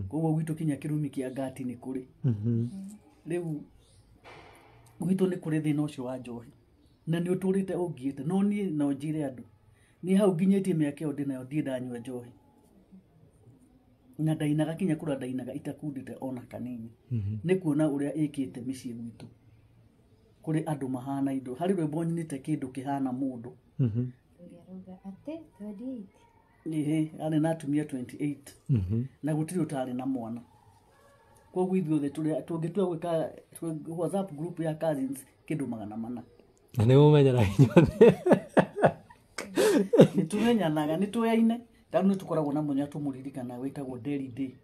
S2: Koguo gwitũ kinya kĩrumi kĩa ngati nĩ kũrĩ. Rĩu gwitũ nĩ kũrĩ thĩna ũcio wa njohi na nĩ ũtũrĩte ũngiĩte, no niĩ no njĩre andũ niĩ hau nginyĩtie mĩaka ĩyo ndĩ nayo ndiĩ ndanyua njohi na ndainaga kinya kũrĩa ndainaga itakundĩte ona kanini. Nĩ kuona ũrĩa ĩkĩte mĩciĩ gwitũ kũrĩ andũ mahana indo. Harĩ rwĩmbo nyinĩte kĩndũ kĩhana mũndũ.
S3: Ngĩarauga atĩ 28?
S2: Arĩ na atumia 28 na gũtirĩ ũtarĩ na mwana. Koguo ithuothe tũngĩtua gwĩka WhatsApp group ya cousins kĩndũ 400.
S1: Na nĩ mũmenyanaga inyuothe?
S2: Nĩ tũmenyanaga, nĩ tũyaine. Tondũ nĩ tũkoragwo na mũthenya tũmũririkana wĩtagwo Nderi Day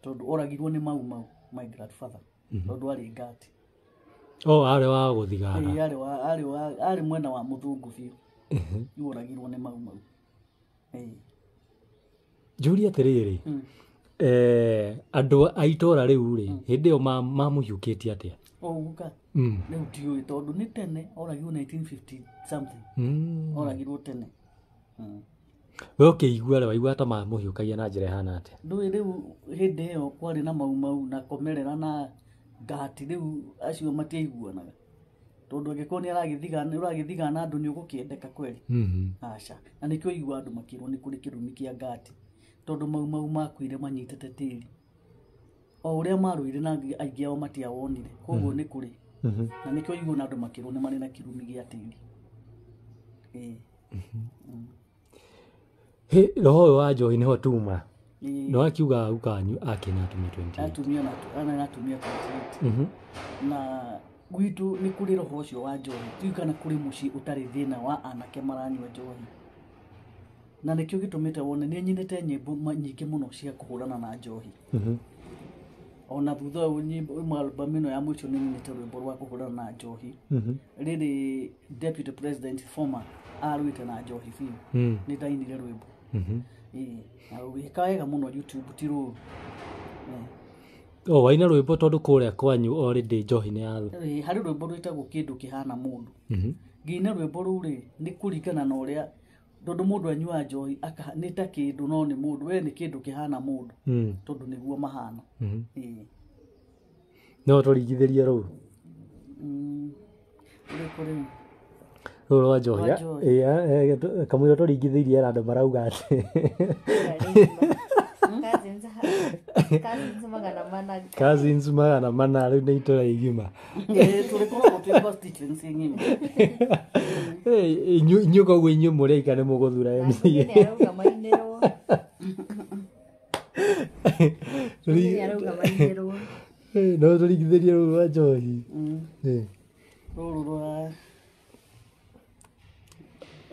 S2: tondũ oragirwo nĩ Mau my grandfather tondũ arĩ ngati.
S1: Arĩ wa gũthigara?
S2: Arĩ mwena wa mũthũngũ biũ. Oragirwo nĩ Mau.
S1: Njũria atĩrĩrĩ, andũ a itũũra rĩu rĩ hĩndĩ ĩyo mamũhiũkĩtie atĩa?
S2: Guka rĩu ndiũĩ tondũ nĩ tene, oragirwo 1950 something. Oragirwo tene.
S1: We ũkĩigua rĩ waigua ta mamũhiũkagia na njĩra ihana atĩa?
S2: Ndũĩ rĩu hĩndĩ ĩyo kwarĩ na Mau na Komerera na ngati, rĩu acio matiaiguanaga tondũ angĩkorwo nĩ ũragĩthigana andũ nĩ ũgũkĩendeka kweri? Aca. Na nĩkĩo igua andũ makĩrwo nĩ kũrĩ kĩrumi kĩa ngati tondũ Mau makuire manyitĩte tĩri. O ũrĩa marũire na aingĩ ao matiawonire. Koguo nĩ kũrĩ na nĩkĩo igua andũ makĩrwo nĩ marĩ na kĩrumi gĩa tĩri.
S1: Roho ũyũ wa njohi nĩho tuma. Nĩ wakiuga gukanyu akĩna atumia 28.
S2: Atumia 28. Na gwitũ nĩ kũrĩ roho ũcio wa njohi. Tiũĩ kana kũrĩ mũciĩ ũtarĩ thĩna wa anake maranyua njohi. Na nĩkĩo gĩtũmĩte wone nĩ nyinĩte nyĩmbo nyingĩ mũno cia kũhũrana na njohi. Ona thutha ũyũ album ĩno ya mũico nĩ nyinĩte rwĩmbo rwa kũhũrana na njohi. Rĩrĩ deputy president former arũĩte na njohi biũ. Nĩ ndainire rwĩmbo. Na rũgĩka wega mũno YouTube ti rũru.
S1: Waina rwĩmbo tondũ kũrĩa kwanyu already njohi nĩ yathũ?
S2: Harĩ rwĩmbo rwĩtagwo kĩndũ kĩhana mũndũ. Ngĩina rwĩmbo rũu rĩ nĩ kũringana na ũrĩa tondũ mũndũ anyua njohi nĩ ta kĩndũ no nĩ mũndũ. We nĩ kĩndũ kĩhana mũndũ tondũ nĩguo mahana.
S1: No tũringithĩrie rũu? Rũu rwa njohi kamũira tũringithĩirie andũ marauga atĩ cousins 400 rĩu nĩ itũra igima.
S2: Tũrĩkoragwo twĩ constituency ng'ima.
S1: Inyuĩ koguo inyuĩ mũrĩika nĩ mũgũthura MC. No tũringithĩrie rũu rwa njohi?
S2: Rũu rwa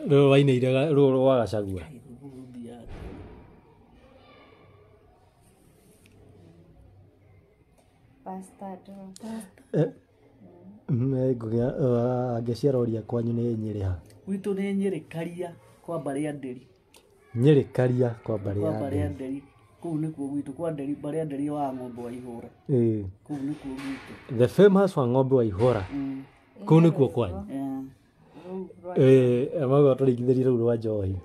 S1: rũu wainĩire rũu rwa Gachagua? Angĩciaroria kwanyu nĩ Nyĩrĩ ha?
S2: Gwitũ nĩ Nyĩrĩ Karia kwa Mbarĩ Nderi.
S1: Nyĩrĩ Karia kwa Mbarĩ
S2: Nderi. Kũu nĩkuo gwitũ kwa Nderi, Mbarĩ Nderi wa Ng'ombe wa Ihũra. Kũu nĩkuo gwitũ.
S1: The famous Wang'ombe wa Ihũra. Kũu nĩkuo kwanyu? amauga tũringithĩrie rũu rwa njohi.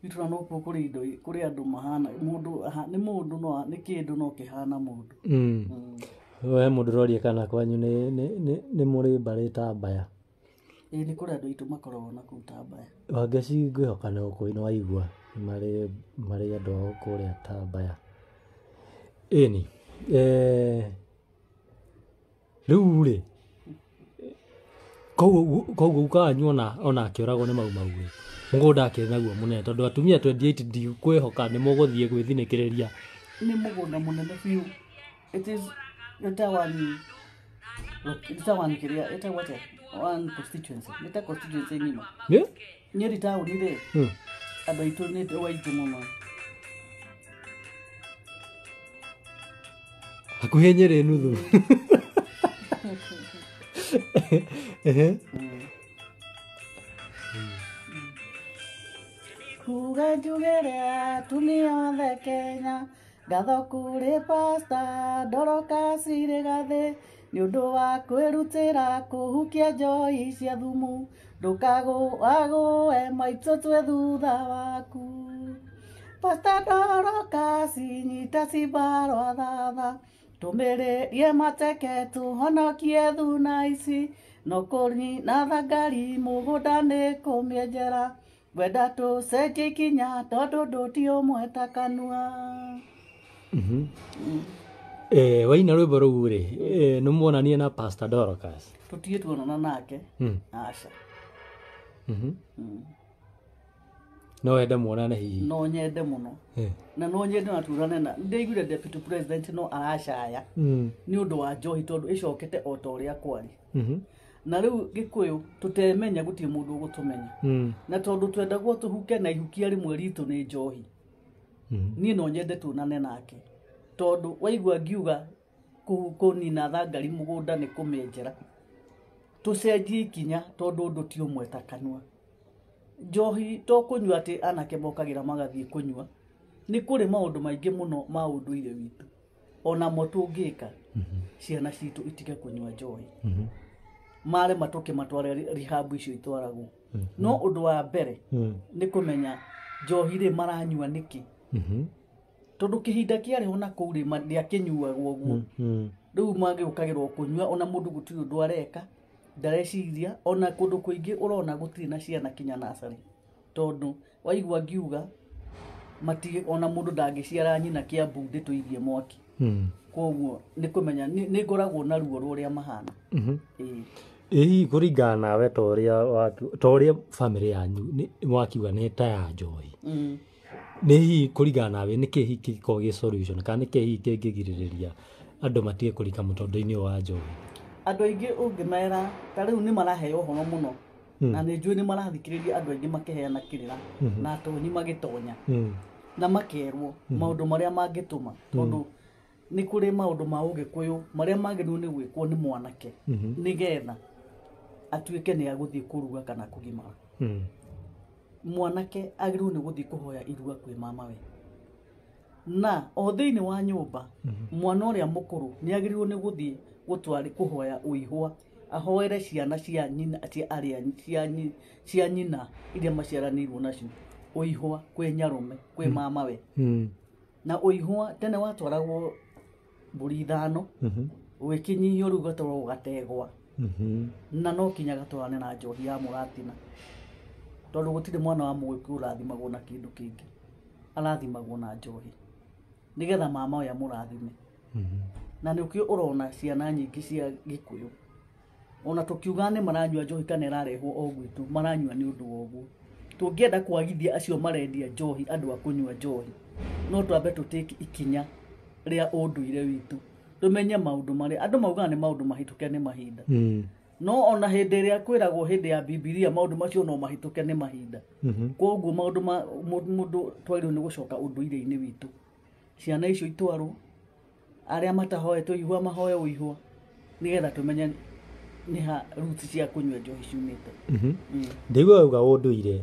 S2: Itũra no kuo kũrĩ indo kũrĩ andũ mahana nĩ mũndũ no nĩ kĩndũ no kĩhana mũndũ.
S1: We mũndũ ũroria kana kwanyu nĩ mũrĩ mbarĩ ta mbaya?
S2: Nĩ kũrĩ andũ aitũ makoragwo na kũu ta mbaya.
S1: Wangeci ngwĩhoka nĩ ũkũi waigua marĩ andũ ao kũrĩa ta mbaya. Ĩni rĩu-rĩ koguo kanyu ona akĩũragwo nĩ mau rĩ mũgũnda akĩrĩ naguo mũnene tondũ atumia 28 ndikwĩhoka nĩ mũgũthiĩ gwĩthinĩkĩrĩria.
S2: Nĩ mũgũnda mũnene biũ. One constituency. Nĩta constituency ng'ima. Nyeri taũni-rĩ andũ aitũ nĩ aingĩ mũno.
S1: Hakuhĩ Nyeri nuthu.
S2: Kuga njugĩre atumia othe Kenya, ngatho kũrĩ Pastor Dorcas Rigathĩ nĩ ũndũ wa kwĩrutĩra kũhukia njohi cia thumu, ndũkagũe maitũ twĩ thutha waku. Pastor Dorcas nyita cibarwa thatha, tũmĩrĩrie mateke tũhonokie thuna ici, no kũnyina thangari mũgũnda nĩ kũmĩenjera, ngwenda tũcenjie ikinya tondũ ndũti ũmwe ta kanua.
S1: Waina rwĩmbo rũu-rĩ nĩ muonanie na Pastor Dorcas?
S2: Tũtiĩ tuonana nake. Aca. No
S1: wende muonane hihi?
S2: No nyende mũno. Na no nyende na turane na ndaiguire deputy president no aracaya nĩ ũndũ wa njohi tondũ ĩcokete o ta ũrĩa kwari. Na rĩu Gĩkũyũ tũtemenya gũtirĩ mũndũ ũgũtũmenya. Na tondũ twendagwo tũhuke na ihukia rĩmwe ritũ nĩ njohi. Niĩ no nyende tuonane nake. Tondũ waigua ngiuga kũnina thangari mũgũnda nĩ kũmĩenjera, tũcenjie ikinya tondũ ũndũ ti ũmwe ta kanua. Njohi to kũnyua atĩ anake mokagĩra magathiĩ kũnyua, nĩ kũrĩ maũndũ maingĩ mũno ma ũndũire witũ onamo tũngĩka ciana citũ itige kũnyua njohi. Mare matũke matware rehab icio itwaragwo. No ũndũ wa mbere nĩ kũmenya njohi-rĩ maranyua nĩkĩ. Tondũ kĩhinda kĩarĩ na kũu-rĩ ndĩakĩnyuagwo ũguo. Rĩu magĩũkagĩrwo kũnyua ona mũndũ gũtirĩ ũndũ areka, ndareciria ona kũndũ kũingĩ ũrona gũtirĩ na ciana kinya nasarĩ. Tondũ waigua ngiuga ona mũndũ ndangĩciara nyina Kĩambu ndĩtũithie mwaki. Koguo nĩ kũmenya nĩ ngoragwo na ruo rũrĩa mahana.
S1: Hihi kũringana nawe ta ũrĩa bamĩrĩ yanyu mwakiuga nĩ ta ya njohi, nĩ hihi kũringana nawe nĩ kĩĩ kĩkoragwo gĩ solution kana nĩ kĩĩ hihi kĩngĩgirĩrĩria andũ matige kũrika mũtũrĩre-inĩ ũyũ wa njohi?
S2: Andũ aingĩ ũngĩmera ta rĩu nĩ maraheo ũhoro mũno na nĩ njũĩ nĩ marathikĩrĩria andũ aingĩ makĩheana kĩrĩra na atonyi magĩtonya na makerwo maũndũ marĩa mangĩtũma, tondũ nĩ kũrĩ maũndũ ma Ũgĩkũyũ marĩa magĩrĩirwo nĩ gwĩkwo nĩ mwanake nĩgetha atuĩke nĩ agũthiĩ kũruga kana kũgimara. Mwanake agĩrĩirwo nĩ gũthiĩ kũhoya irua kwĩ mamawe, na o thĩinĩ wa nyũmba mwana ũrĩa mũkũrũ nĩ agĩrĩirwo nĩ gũthiĩ kũhoya ũihwa, ahoere ciana cia nyina iria maciaranĩirwo nacio ũihwa kwĩ Nyarume kwĩ mamawe. Na ũihwa tene watwaragwo mbũri 5 ũgĩkĩnyihio rĩu gatwaragwo gategwa, na no kinya gatwarane na njohi ya mũratina, tondũ gũtirĩ mwana wa Mũgĩkũyũ ũrathimagwo na kĩndũ kĩngĩ, arathimagwo na njohi nĩgetha mamawe amũrathime. Na nĩkĩo ũrona ciana nyingĩ cia Gĩkũyũ ona tũkiuga nĩ maranyua njohi kana ĩrarehwo o gwitũ maranyua nĩ ũndũ wa ũguo. Tũngĩenda kwagithia acio marendia njohi andũ a kũnyua njohi, no twambe tũtĩke ikinya rĩa ũndũire witũ, tũmenye maũndũ marĩa andũ maugaga nĩ maũndũ mahĩtũke nĩ mahinda. No ona hĩndĩ ĩrĩa kwĩragwo hĩndĩ ya Bibilia maũndũ macio no mahĩtũke nĩ mahinda. Koguo maũndũ mũndũ twagĩrĩirwo nĩ gũcoka ũndũire-inĩ witũ, ciana icio itwarwo, arĩa matahoetwo ihua mahoe ũihwa, nĩgetha tũmenye nĩ ha roots cia kũnyua njohi ciumĩte.
S1: Ndĩguo uga ũndũire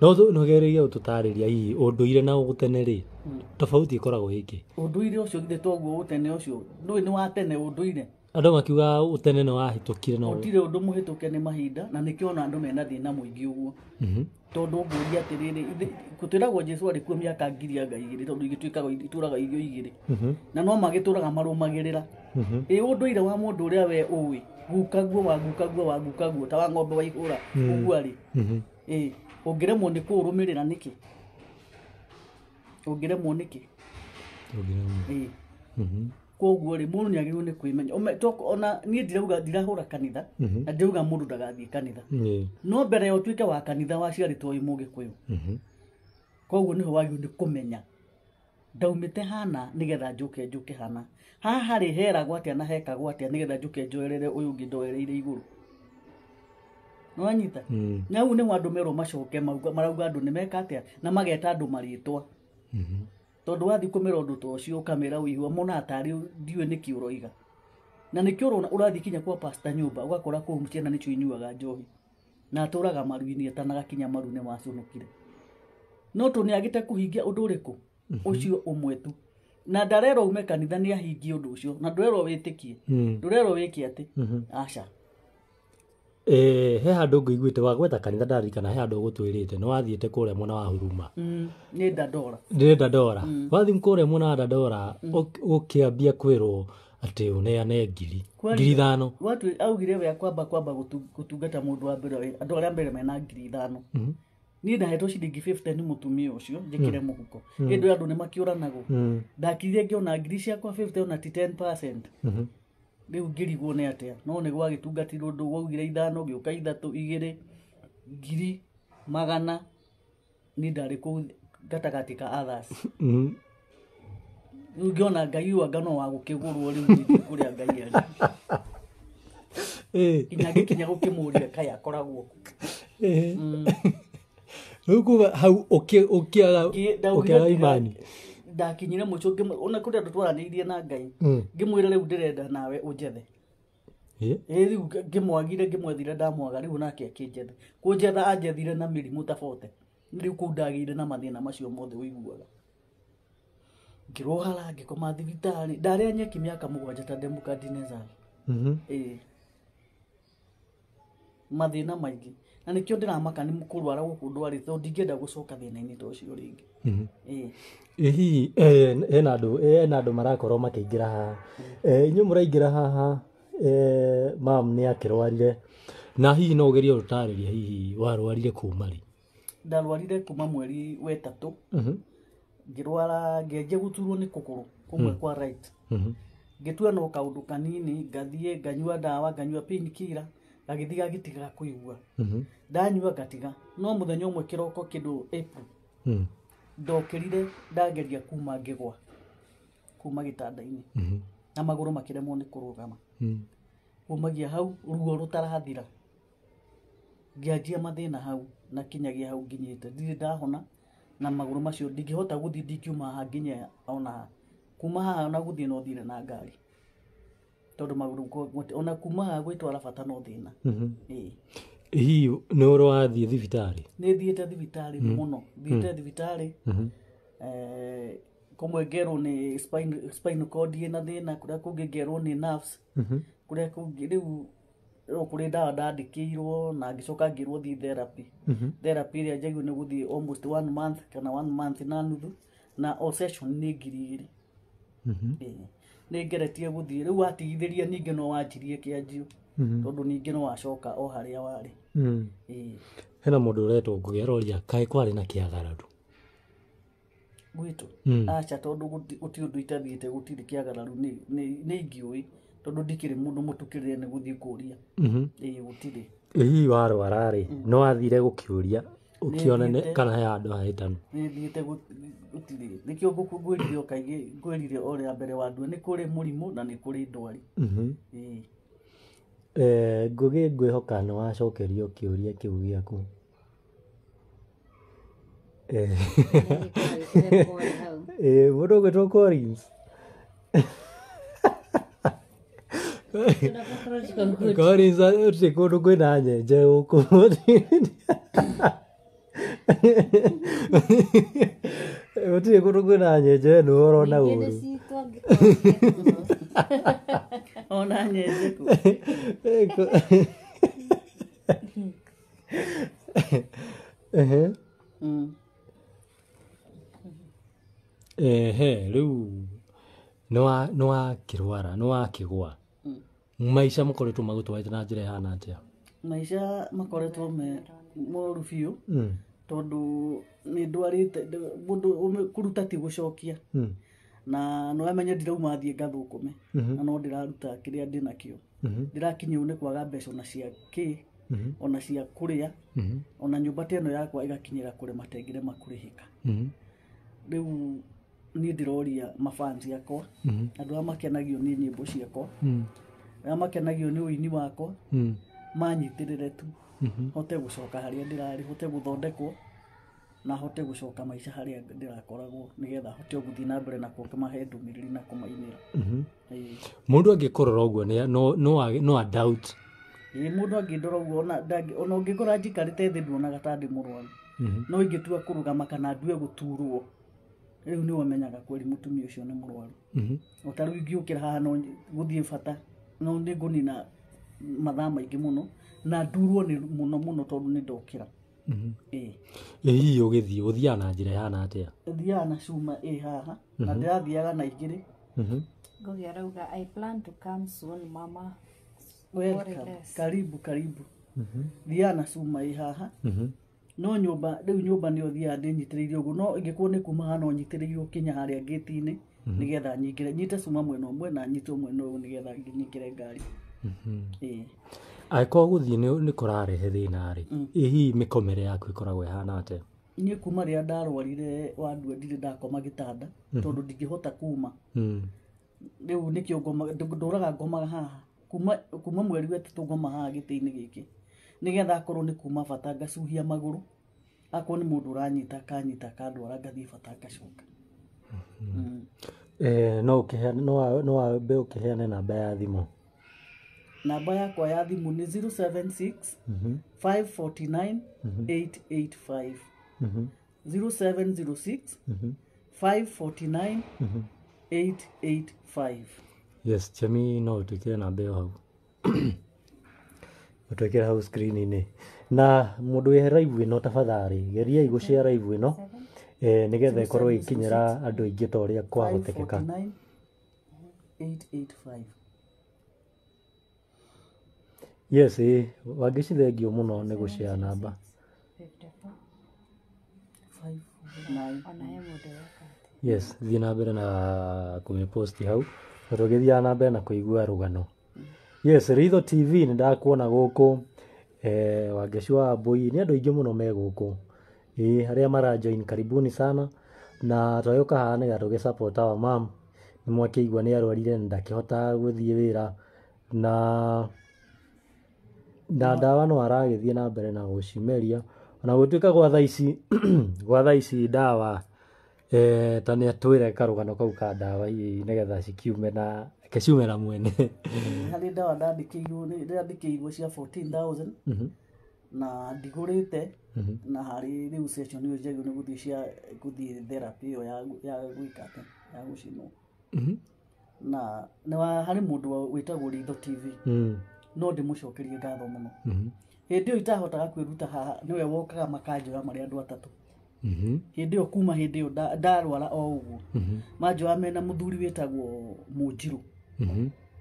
S1: no gereria ututariria hihi unduire na ugutene ri tofauti ikoragwo hiki
S2: unduire ucio githe toguo utene ucio ndui ni wa tene unduire
S1: andu makiuga utene no wahitukire no
S2: utire undu muhituke ni mahinda na nikiona andu mena thina muingi uguo tondu nguria atiriri gutwiragwo Jesu ari kuo miaka 2,000 tondu igituikaga ituraga irio igiri na no magituraga marumagirira unduire wa mundu uria we uwi gukaguo wagukaguo ta wa ng'ombe wa ihura uguo ari ungiremwo ni kurumirira niki ungiremwo niki koguo ri mundu niagirwo ni kwimenya ona nie ndirauga kanitha na ndirauga mundu ndagathie kanitha no mbere yo tuike wa kanitha waciaritwo imugikuyu koguo niho wagirwo ni kumenya ndaumite hana nigetha njuke hana haha ri heragwo atia na hekagwo atia nigetha njuke njoerere uyu ngi ndoereire iguru no anyita nyau ni wandu mero macoke marauga andu ni meka atia na mageta andu maritwa tondu wathi kumira undu to cio kamera uihwa mona atari ndiwe ni kiuroiga na ni kiuro urathi kinya kwa pastor nyumba ugakora ko mciana ni chuinyuaga njohi na aturaga maruini atanaga kinya marune macunukire no to ni agite kuhingia undu uriku ucio umwe tu na ndarero ume kanitha ni ahingie undu ucio na ndurero witikie ndurero wiki ati aca
S1: he handu ngiguite wa gweta kanitha ndarikana he handu gutwirite no wathiite kuria mwana wa Huruma
S2: ni Dandora
S1: wathi kuria mwana wa Dandora ukiambia kwirwo ati uneane ngiri 5,000
S2: watu augire we kwamba gutungata mundu wa mbere andu aria mbere mena 5,000 ni ndahetwo ciringi 50 ni mutumia ucio njikire muhuko indu andu ni makiuranago ndakithie ngiona ngiri ciakwa 50 ona 10% riu ngirigwo ni atia no ni gwagitungatirwo undu waugire 5 giuka 3 2 ngiri magana ni ndari ku gatagati ka others ngiona ngai wa ngano wa gukigurwo riu kuria ngai ari kinya gukimuria kaya koragwo
S1: rukuba hau ukiaga imani
S2: ndakinyire muco ona kuri andu twaranirie na ngai ngimwira riu ndirenda nawe unjethe riu ngimwagire ngimwethire ndamwaga riu nake akinjethe kunjetha anjethire na mirimu tabote riu kundagire na mathina macio mothe wiguaga ngirohara ngikoma thibitari ndaria nyeki miaka 7 ta Nebukadnezar mathina maingi na nikio ndiramaka ni mukurwara gukundu ari tho ndingenda gucoka thina-ini to cio ringi
S1: hihi ena andu marakorwo makiingira haha inyu muraingira haha mam ni akirwarire na hihi no ugerie utariria hihi warwarire kuma ri
S2: ndarwarire kuma mweri wa 3 ngirwara ngeje guturwo ni kuguru kumwe kwa right ngitua no kaundu kanini ngathie nganyua dawa nganyua painkiller gagithiga gitiga kuigua ndanyua gatiga no muthenya umwe kiroko kindu April ndokirire ndageria kuma ngigwa kuma gitanda-ini na maguru makiremwo ni kurugama kumagia hau ruo rutarathira ngianjia mathina hau na kinyagia hau nginyite ndiri ndahona na maguru macio ndingihota guthii ndikiuma ha nginya ona kuma ha ona guthii no thire na ngari tondu maguru ona kuma ha gwitwara bata no thina
S1: hihi ni urwathie thibitari
S2: ni thiete thibitari muno thiete thibitari kumwe ngero ni spinal cord ina thina kuria kungi ngero ni nerves kuria kungi riu kuri ndawa ndandikirwo na ngicoka ngirwo thi therapy iria njagirwo ni guthii almost 1 month kana 1 month na nuthu na all session ni 2,000 ni ngeretie guthii riu watigithiria ninge no wanjirie kianjio tondu ninge no wacoka o haria wari
S1: hena mundu uretwo ngugeroria kai kwari na kiagararu
S2: gwitu acha tondu guti undu itathiite gutiri kiagararu ni ingiui tondu ndikiri mundu mutukirire ni guthii kuria gutiri
S1: hihi warwara ri no wathire gukiuria ukionane kana he andu haitanu
S2: ni thiite gutiri nikio ngwirire kaigi ngwirire oria mbere wa ndu ni kuri murimu na ni kuri ndwari
S1: ngugi ngwihoka ni wacokerio kiuria kiu giaku mundu gwitwo Collins Collins ati kundu kwina nyenje guku Gũtirĩ kũndũ kwĩna nyenje nĩ ũrona
S3: Ningĩ
S1: ũru.
S3: nĩ citũ angĩkorwo
S2: ona nyenjeku
S1: Ehe.
S2: Mm.
S1: Rĩu nĩ wakĩrwara nĩ wakĩgwa maica makoretwo magũtwarĩte na njĩra ĩhana atĩa?
S2: maica makoretwo me moru biũ tondũ nĩ ndwarĩte mũndũ kũruta ti gũcokia na no amenya ndirauma thiĩ ngathũkũme na no ndĩraruta kĩrĩa ndĩ nakĩo ndĩrakinyĩrwo nĩ kwaga mbeca ona cia kĩ ona cia kũrĩa ona nyũmba ta ĩno yakwa ĩgakinyĩra kũrĩma tengĩrema kũrĩhĩka rĩu niĩ ndĩroria mafans yakwa andũ arĩa makenagio nĩ nyĩmbo ciakwa arĩa makenagio nĩ ũini wakwa manyitĩrĩre tu hote gũcoka harĩa ndĩrarĩ hote gũthondekwo na hote gũcoka maica harĩa ndĩrakoragwo nĩgetha hote gũthiĩ na mbere na kũmahe ndũmĩrĩri na kũmainĩra.
S1: Mũndũ angĩkorora ũguo no a doubt.
S2: Mũndũ angĩndora ũguo ona ũngĩkora njikarĩte thĩ nduonaga ta ndĩ mũrwaru no ingĩtua kũrũgama kana ndue gũturwo rĩu nĩ wamenyaga kweri mũtumia ũcio nĩ mũrwaru. Ota rĩu ingĩũkĩra haha no gũthiĩ bata no nĩ ngũnina mathaa maingĩ mũno na ndurwo nĩ mũno tondũ nĩ ndokĩra.
S1: Hihi ũgĩthiĩ ũthiaga na njĩra ĩhana atĩa?
S2: Thiaga na cuma haha na ndĩrathiaga na igĩrĩ.
S3: Ngogi arauga I plan to come soon mama.
S2: Welcome. Karibu. Thiaga na cuma haha. No nyũmba nĩyo thiaga ndĩnyitĩrĩire ũguo no ingĩkorwo nĩ kuma haha no nyitĩrĩirwo kinya harĩa gate-inĩ nĩgetha nyite cuma mwena ũmwe na nyite mwena ũyũ nĩgetha nyingĩre ngari.
S1: Angĩkorwo gũthiĩ nĩ kũrarehe thĩna-rĩ, hihi mĩkomere yaku ĩkoragwo ĩhana atĩa?
S2: Niĩ kuma rĩrĩa ndarwarire wandua ndirĩ ndakoma gĩtanda tondũ ndingĩhota kuma. Rĩu nĩkĩo ndũraga ngomaga haha kuma mweri wetatũ ngoma haha gĩtĩ-inĩ gĩkĩ nĩgetha akorwo nĩ kuma bata ngacuhia magũrũ akorwo nĩ mũndũ ũranyita kanyita kandwara ngathiĩ bata ngacoka.
S1: No wambe ũkĩheane namba ya thimũ?
S2: Namba yakwa ya thimũ nĩ 076 549 885 0706 549 885.
S1: Yes, Chemi no ũtwĩkĩre namba ĩyo hau ũtwĩkĩre hau screen-inĩ na mũndũ wĩ live ĩno tafadhali geriai gũshare live ĩno nĩgetha ĩkorwo ĩkinyĩra andũ aingĩ ta ũrĩa kwahotekeka.
S2: 885.
S1: Yes, wangĩcithengio mũno nĩ gũshare namba.
S2: 549.
S1: Yes, thiĩ na mbere na kũmĩposti hau na tũgĩthiaga na mbere na kũigua rũgano. Yes, Ritho TV nĩ ndakuona gũkũ Wangeci wa Wambui nĩ andũ aingĩ mũno me gũkũ arĩa marajoin karibuni sana na twayoka haha nĩgetha tũgĩsupport our mom nĩ mwakĩigua nĩ arwarire na ndakĩhota gũthiĩ wĩra na ndawa no aragĩthiĩ na mbere na gũcimeria ona gũtuĩka gwa thaa ici ndawa ta nĩ atwĩre karũgano kau ka ndawa nĩgetha cikiumĩra mwene.
S2: Harĩ ndawa ndandĩkĩirwo cia 14,000 na ndigũrĩte na harĩ rĩu session ĩyo njagĩrĩirwo nĩ gũthiĩ therapy ĩyo ya gwĩka atĩ ya gũcinwo na harĩ mũndũ wĩtagwo Ritho TV no ndĩmũcokerie ngatho mũno. Hĩndĩ ĩyo itahotaga kwĩruta haha nĩwe wokaga makanjoya marĩ andũ atatũ. Hĩndĩ ĩyo kuma hĩndĩ ĩyo ndarwara o ũguo manjoya mena mũthuri wĩtagwo Mũnjirũ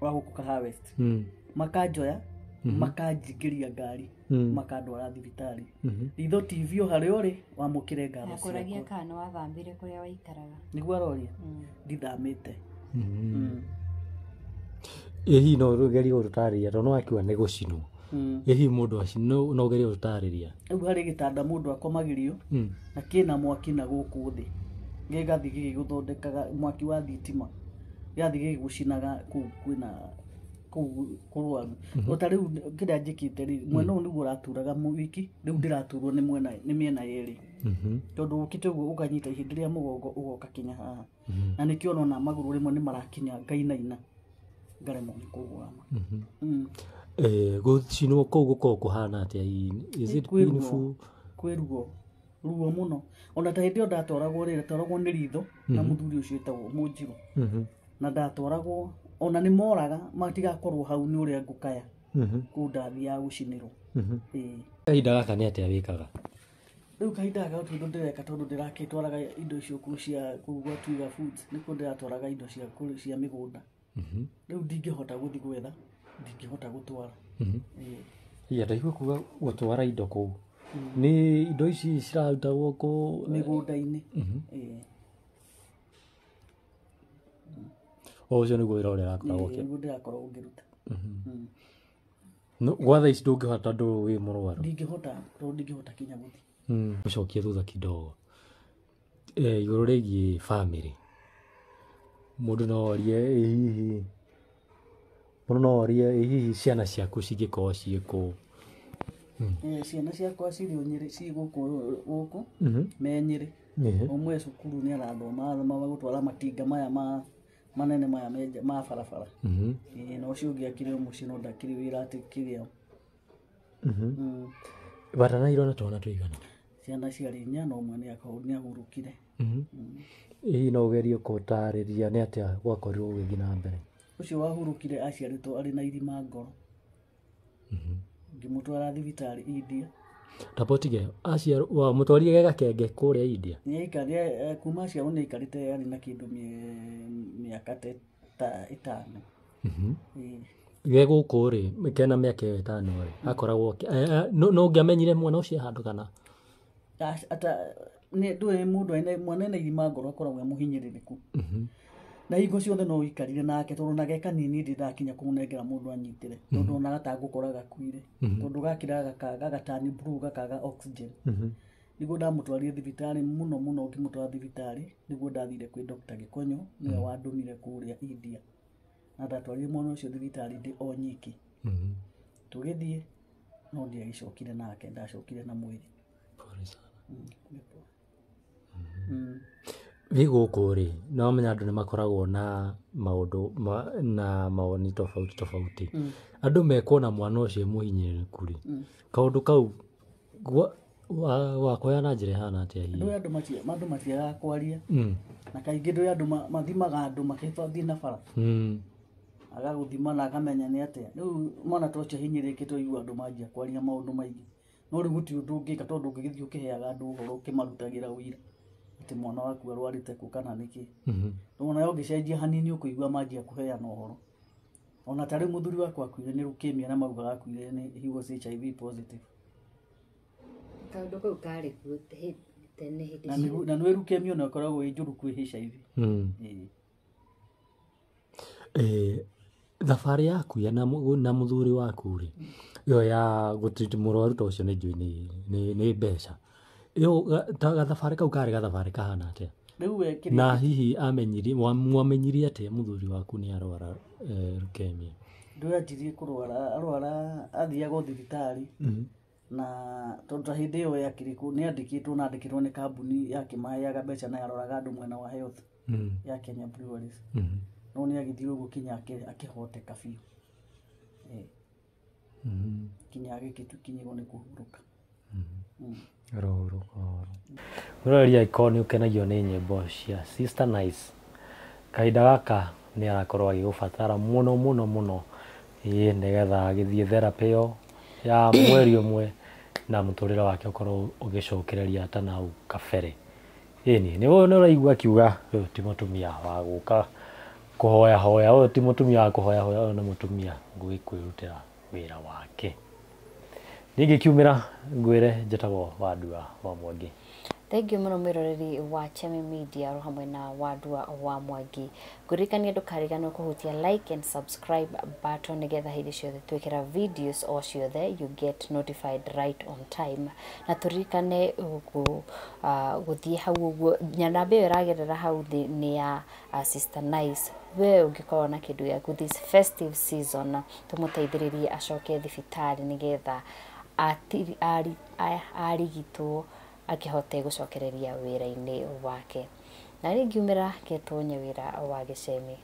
S2: wa gũkũ Kahawa West makanjoya makanjingĩria ngari makandwara thibitarĩ. Ritho TV o harĩa ũrĩ wamũkĩre ngatho ciakwa.
S3: Akũragia kana wathambire kũrĩa waikaraga.
S2: Nĩguo aroria ndithamĩte.
S1: Hihi no ũgerie gũtũtarĩria tondũ nĩ wakiuga nĩ gũcinwo. Hihi mũndũ acinwo no ũgerie gũtũtarĩria? Rĩu
S2: harĩ gĩtanda mũndũ akomagĩrio na kĩna mwaki na gũkũ thĩ gĩgathi gĩgĩgũthondekaga mwaki wa thitima gĩgathi gĩgĩgũcinaga kũu kwĩna kũu kũrwaru. Ota rĩu kĩrĩa njĩkĩte rĩ mwena ũyũ nĩguo ũraturaga wiki rĩu ndĩraturwo nĩ mĩena yerĩ tondũ ũkĩte ũguo ũkanyita ihĩndĩ rĩa mũgongo ũgoka kinya haha na nĩkĩo ona magũrũ rĩmwe nĩ marakinya ngainaina ngaremwo nĩ kũrũgama.
S1: Gũcinwo kũu gũkoragwo kũhana atĩa? Is it painful?
S2: Kwĩruo ruo muno ona ta hindi ndatwaragwo rire twaragwo ni ritho na muthuri ucio etagwo Munjiru na ndatwaragwo ona ni moraga matigakorwo hau ni uria ngukaya ku ndathia gucinirwo
S1: kahinda gaka nĩ atĩa wĩkaga
S2: riu kahinda gaka tundu ndireka tondu ndirakitwaraga indo icio ku cia kugwa Twiga Foods niko ndiratwaraga indo cia migunda riu ndingihota guthi gwetha ndingihota gutwara
S1: ndaigua kuga gutwara indo kuu ni indo ici cirarutagwo ku
S2: migunda-ini
S1: ucio niguo wĩra ũrĩa ũrakoragwo
S2: niguo ndirakorwo ngiruta
S1: gwa thaa ici ndũngĩhota ndũ wĩ mũrwaru
S2: ndingĩhota kinya guthi
S1: gũcokia thutha kidogo igũrũ rĩgiĩ family mũndũ no orie hihi ciana ciaku cingĩkorwo ciĩ kũ
S2: ciana ciakwa cirĩ Nyĩrĩ ci gũkũ me Nyĩrĩ ũmwe cukuru nĩ arathoma gũtwara matinga maya manene maya ma barabara na ũcio ũngĩ akĩrĩ mũciĩ no ndakĩrĩ wĩra atĩ kĩrĩa
S1: Watanairwo na twana tũigana
S2: ciana ciarĩ 4 na ũmwe nĩ ahurũkire
S1: hihi no ũgerie gũtarĩria nĩ atĩa gwakorirwo gũgĩthiĩ na mbere
S2: ucio wahurũkire aciarĩtwo arĩ na irima ngoro ngĩmũtwara thibitarĩ India
S1: tapotige aciarwo mũtwarire gakenge kũrĩa India
S2: nĩaikarire kuma aciarwo nĩaikarĩte arĩ na kĩndũ mĩaka ta 5
S1: ge gũkũ rĩ kena mĩaka 5 rĩ akoragwo no ngĩamenyire mwana ũcio handũ kana
S2: ata nĩ ndũĩ mũndũ mwana ena irima ngoro akoragwo mũhinyĩrĩrĩku na hingo ciothe no ikarire nake tondu na geka nini ndirakinya kũmunengera mũndũ anyitire tondu ona gatangũkora gakuire tondu gakiraga gagatani blue gakaga oxygen niguo ndamũtwarire thibitarĩ mũno ngĩmũtwara thibitarĩ niguo ndathire kwĩ Dr. Gikonyo niwe wandũmire kũrĩa India na ndatwarire mwana ũcio thibitarĩ ndĩ o nyiki tũgĩthiĩ no ndiagĩcokire nake ndacokire na mwĩrĩ
S1: gũkũ rĩ no menya andũ nĩ makoragwo na maũndũ na mawoni tofauti andũ mekuona mwana ũcio mũhinyĩrĩrĩku rĩ kaũndũ kau wakoya na njĩra hana atĩa hihi
S2: andũ matiagaga kwaria na kaingĩ ndũĩ andũ mathimaga andũ makĩthiĩ na bara agagũthima na akamenya nĩ atĩa rĩu mwana ta ũcio ahinyĩrĩrĩkĩte igua andũ manjia kwaria maũndũ maingĩ no rĩu gũtirĩ ũndũ ũngĩka tondũ ũngĩgĩthiĩ ũkĩheaga andũ ũhoro ũkĩmarutagĩra ũira atĩ mwana waku arwarĩte kũ kana nĩkĩ ona ũngĩcenjia hanini ũkũigua manjia kũheana ũhoro ona tarĩ mũthuri wakwa akuire nĩ leukemia na maugaga akuire he was HIV positive
S3: kaũndũ kau karĩ kuo tene hĩndĩ
S2: na nĩ leukemia no ĩkoragwo ĩ njũru kwĩ HIV
S1: thabarĩ yaku na mũthuri waku rĩ yo ya gũtreat mũrwaru ta ũcio nĩ njũĩ nĩ mbeca yo gathabarĩ kau karĩ gathabarĩ kahana atĩa na hihi mwamenyirie atĩa mũthuri waku nĩ arwara leukemia
S2: ndũyanjirie kũrwara arwara athiaga thibitarĩ na tondu hĩndĩ ĩyo yakĩrĩkwo nĩ andĩkĩtwo nĩ kambuni yakĩmaheaga mbeca na yaroraga andũ mwena wa health ya Kenya Breweries no nĩ agĩthire ũguo kinya akĩhoteka biũ kinya agĩkinyĩrwo nĩ kũhurũka
S1: ũrarĩa ikoni ũkenagio nĩ nyĩmbo cia Sister Nice kahinda gaka nĩ arakorwo agĩgũbatara mũno nĩgetha agĩthiĩ therapy ĩyo ya mweri ũmwe na mũtũrĩre wake ũkorwo ũgĩcokereria ta nau kabere nĩ ũraigua akiuga ũyũ ti mũtumia wa gũka kũhoya ũyũ ti mũtumia wa kũhoya ũyũ nĩ mũtumia ngũgĩkwĩrutĩra wĩra wake ningĩ kiumĩra ngwĩre njĩtagwo Wandua wa Mwangi
S3: Thank you mũno mwĩroreri wa Chemi Media hamwe na Wandua wa Mwangi ngũririkania ndũkariganĩrwo kũhutia like and subscribe button nĩgetha hĩndĩ ciothe twĩkĩra videos o ciothe you get notified right on time na tũririkane gũthiĩ hau ũguo namba ĩyo ĩragerera hau thĩ nĩ ya Sister Nice we ũngĩkorwo na kĩndũ gĩaku this festive season tũmũteithĩrĩrie acoke thibitarĩ nĩgetha arigitwo akĩhote gũcokereria wĩra-inĩ wake na rĩngĩ umĩra ketũnye wĩra wa Gĩcemi.